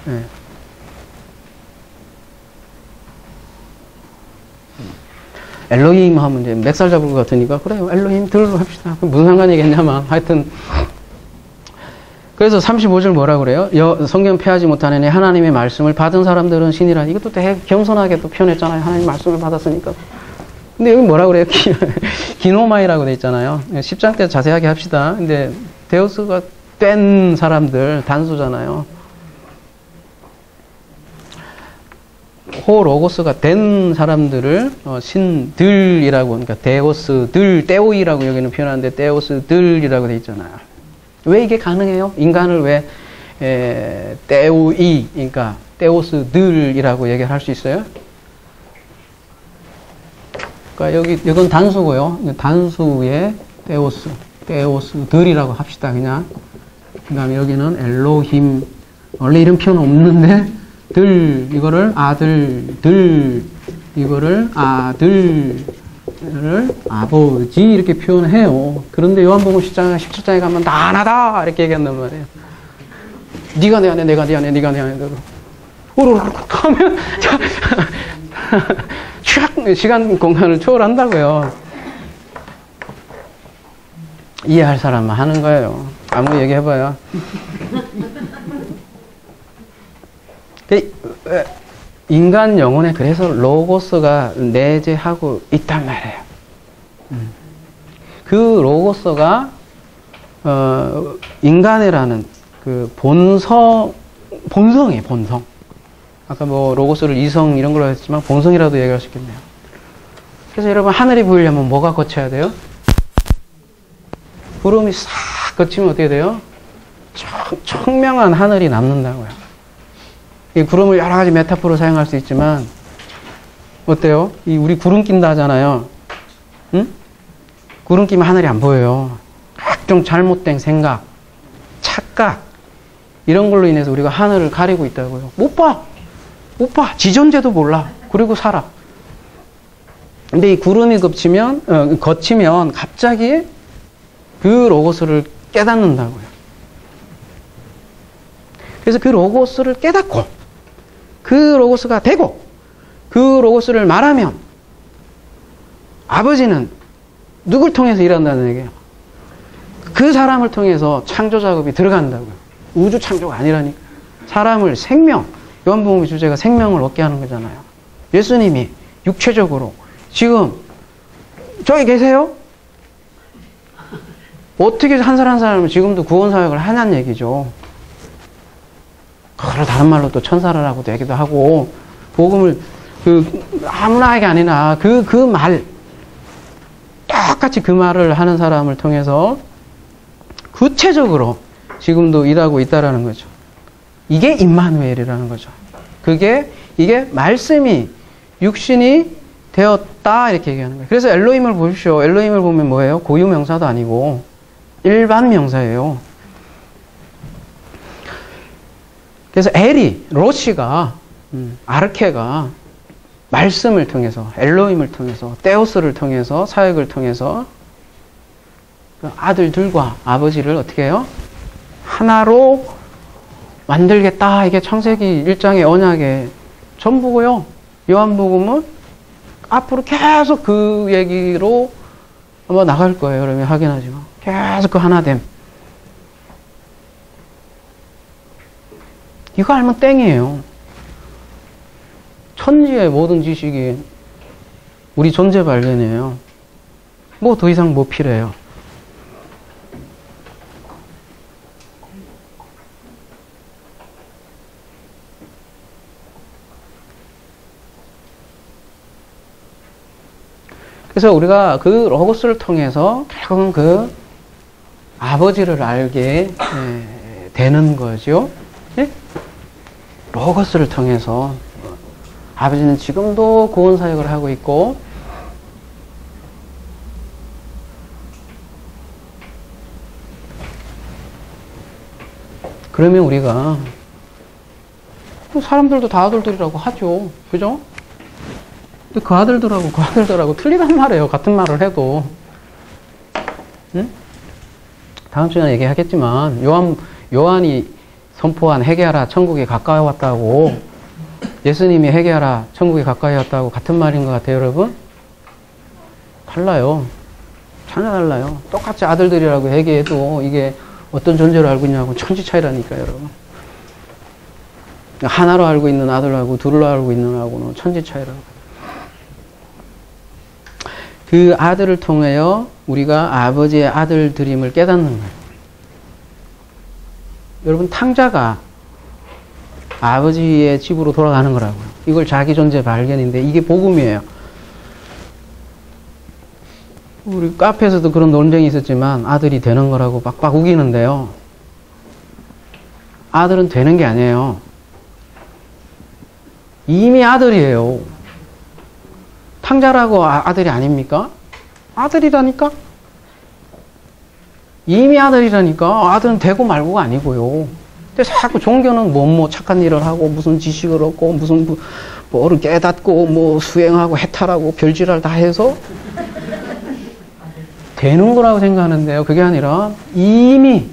네. 엘로힘 하면 이제 멱살 잡을 것 같으니까 그래요 엘로힘 들로 합시다. 무슨 상관이겠냐만 하여튼 그래서 35절 뭐라 그래요? 성경 폐하지 못하느니 하나님의 말씀을 받은 사람들은 신이라. 이것도 되게 겸손하게 또 표현했잖아요. 하나님 말씀을 받았으니까. 근데 여기 뭐라 그래요? 기노마이라고 돼 있잖아요. 10장 때 자세하게 합시다. 근데 데우스가 된 사람들 단수잖아요. 호로고스가 된 사람들을 신들이라고, 그러니까 데오스들, 떼오이라고 여기는 표현하는데 데오스들이라고 돼 있잖아요. 왜 이게 가능해요? 인간을 왜 떼오이, 그러니까 데오스들이라고 얘기를 할 수 있어요? 그러니까 이건 단수고요. 단수의 데오스들이라고 합시다. 그냥. 그 다음에 여기는 엘로힘. 원래 이런 표현 없는데 이거를 아들들, 이거를 아들을 아버지 이렇게 표현해요. 그런데 요한복음 17장에 가면 나 하나다 이렇게 얘기한단 말이에요. 네가 내 안에, 내가 네 안에, 네가 내 안에. 우르르 하면 시간 공간을 초월한다고요. 이해할 사람만 하는 거예요. 아무 얘기해봐요. 인간 영혼에 그래서 로고스가 내재하고 있단 말이에요. 그 로고스가 인간이라는 그 본성이에요. 본성. 아까 뭐 로고스를 이성 이런 걸로 했지만 본성이라도 얘기할 수 있겠네요. 그래서 여러분 하늘이 보이려면 뭐가 거쳐야 돼요? 구름이 싹 거치면 어떻게 돼요? 청명한 하늘이 남는다고요. 이 구름을 여러 가지 메타포로 사용할 수 있지만 어때요? 이 우리 구름 낀다 하잖아요. 응? 구름 끼면 하늘이 안 보여요. 각종 잘못된 생각, 착각 이런 걸로 인해서 우리가 하늘을 가리고 있다고요. 못 봐. 못 봐. 지 존재도 몰라. 그리고 살아. 근데 이 구름이 거치면 갑자기 그 로고스를 깨닫는다고요. 그래서 그 로고스를 깨닫고 그 로고스가 되고 그 로고스를 말하면 아버지는 누굴 통해서 일한다는 얘기예요. 그 사람을 통해서 창조 작업이 들어간다고요. 우주 창조가 아니라니까. 사람을 생명, 요한복음의 주제가 생명을 얻게 하는 거잖아요. 예수님이 육체적으로 지금 저기 계세요? 어떻게 한 사람 한 사람은 지금도 구원 사역을 하냐는 얘기죠. 그걸 다른 말로 또 천사라고도 얘기도 하고 복음을 아무나에게 아니라 그 말 똑같이 그 말을 하는 사람을 통해서 구체적으로 지금도 일하고 있다라는 거죠. 이게 임마누엘이라는 거죠. 이게 말씀이 육신이 되었다 이렇게 얘기하는 거예요. 그래서 엘로힘을 보십시오. 엘로힘을 보면 뭐예요? 고유 명사도 아니고 일반 명사예요. 그래서 로시가 아르케가 말씀을 통해서 엘로힘을 통해서 데오스를 통해서 사역을 통해서 아들들과 아버지를 어떻게 해요? 하나로 만들겠다. 이게 창세기 1장의 언약의 전부고요. 요한복음은 앞으로 계속 그 얘기로 아마 나갈 거예요. 여러분이 확인하지만 계속 그 하나됨. 이거 알면 땡이에요. 천지의 모든 지식이 우리 존재 발견이에요. 뭐 더 이상 뭐 필요해요. 그래서 우리가 그 로고스를 통해서 결국은 그 아버지를 알게 되는 거죠. 예? 로고스를 통해서 아버지는 지금도 구원 사역을 하고 있고 그러면 우리가 사람들도 다 아들들이라고 하죠. 그죠? 근데 그 아들들하고 틀리단 말이에요. 같은 말을 해도. 응? 다음 주에 얘기하겠지만 요한이 선포한 회개하라 천국이 가까이 왔다고 예수님이 회개하라 천국이 가까이 왔다고 같은 말인 것 같아요. 여러분? 달라요. 전혀 달라요. 똑같이 아들들이라고 얘기해도 이게 어떤 존재로 알고 있냐고 천지 차이라니까요. 여러분. 하나로 알고 있는 아들하고 둘로 알고 있는 아하고는 천지 차이라고. 그 아들을 통하여 우리가 아버지의 아들들임을 깨닫는 거예요. 여러분 탕자가 아버지의 집으로 돌아가는 거라고요. 이걸 자기 존재 발견인데 이게 복음이에요. 우리 카페에서도 그런 논쟁이 있었지만 아들이 되는 거라고 빡빡 우기는데요. 아들은 되는 게 아니에요. 이미 아들이에요. 탕자라고 아들이 아닙니까? 아들이라니까? 이미 아들이라니까. 아들은 되고 말고가 아니고요. 근데 자꾸 종교는 뭐 착한 일을 하고 무슨 지식을 얻고 무슨 뭐를 깨닫고 뭐 수행하고 해탈하고 별지랄 다 해서 되는 거라고 생각하는데요. 그게 아니라 이미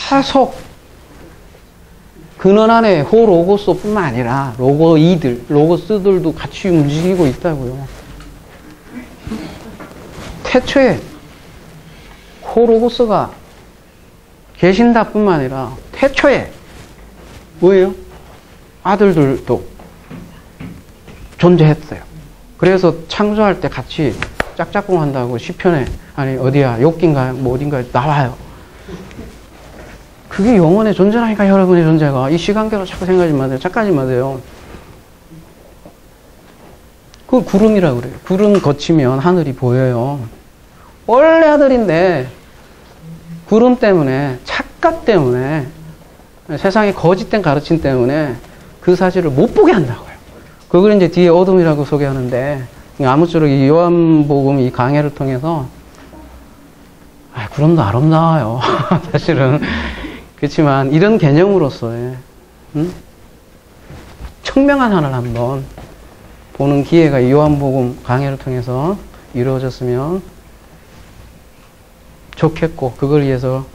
계속 근원 안에 호로고스뿐만 아니라 로고스들도 같이 움직이고 있다고요. 태초에 호로고스가 계신다 뿐만 아니라 태초에 뭐예요? 아들들도 존재했어요. 그래서 창조할 때 같이 짝짝꿍 한다고 시편에 아니 어디야 욥기인가 뭐 어딘가에 나와요. 그게 영원의 존재라니까. 여러분의 존재가 이 시간계로 자꾸 생각하지 마세요. 착각하지 마세요. 그 구름이라고 그래요. 구름 거치면 하늘이 보여요. 원래 하늘인데 구름 때문에, 착각 때문에, 세상의 거짓된 가르침 때문에 그 사실을 못 보게 한다고요. 그걸 이제 뒤에 어둠이라고 소개하는데, 아무쪼록 이 요한복음 이 강해를 통해서 구름도 아름다워요. 사실은. 그렇지만 이런 개념으로서의 청명한 하늘 한번 보는 기회가 이 요한복음 강해를 통해서 이루어졌으면 좋겠고, 그걸 위해서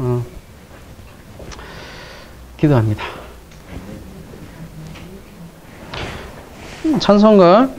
기도합니다. 찬송가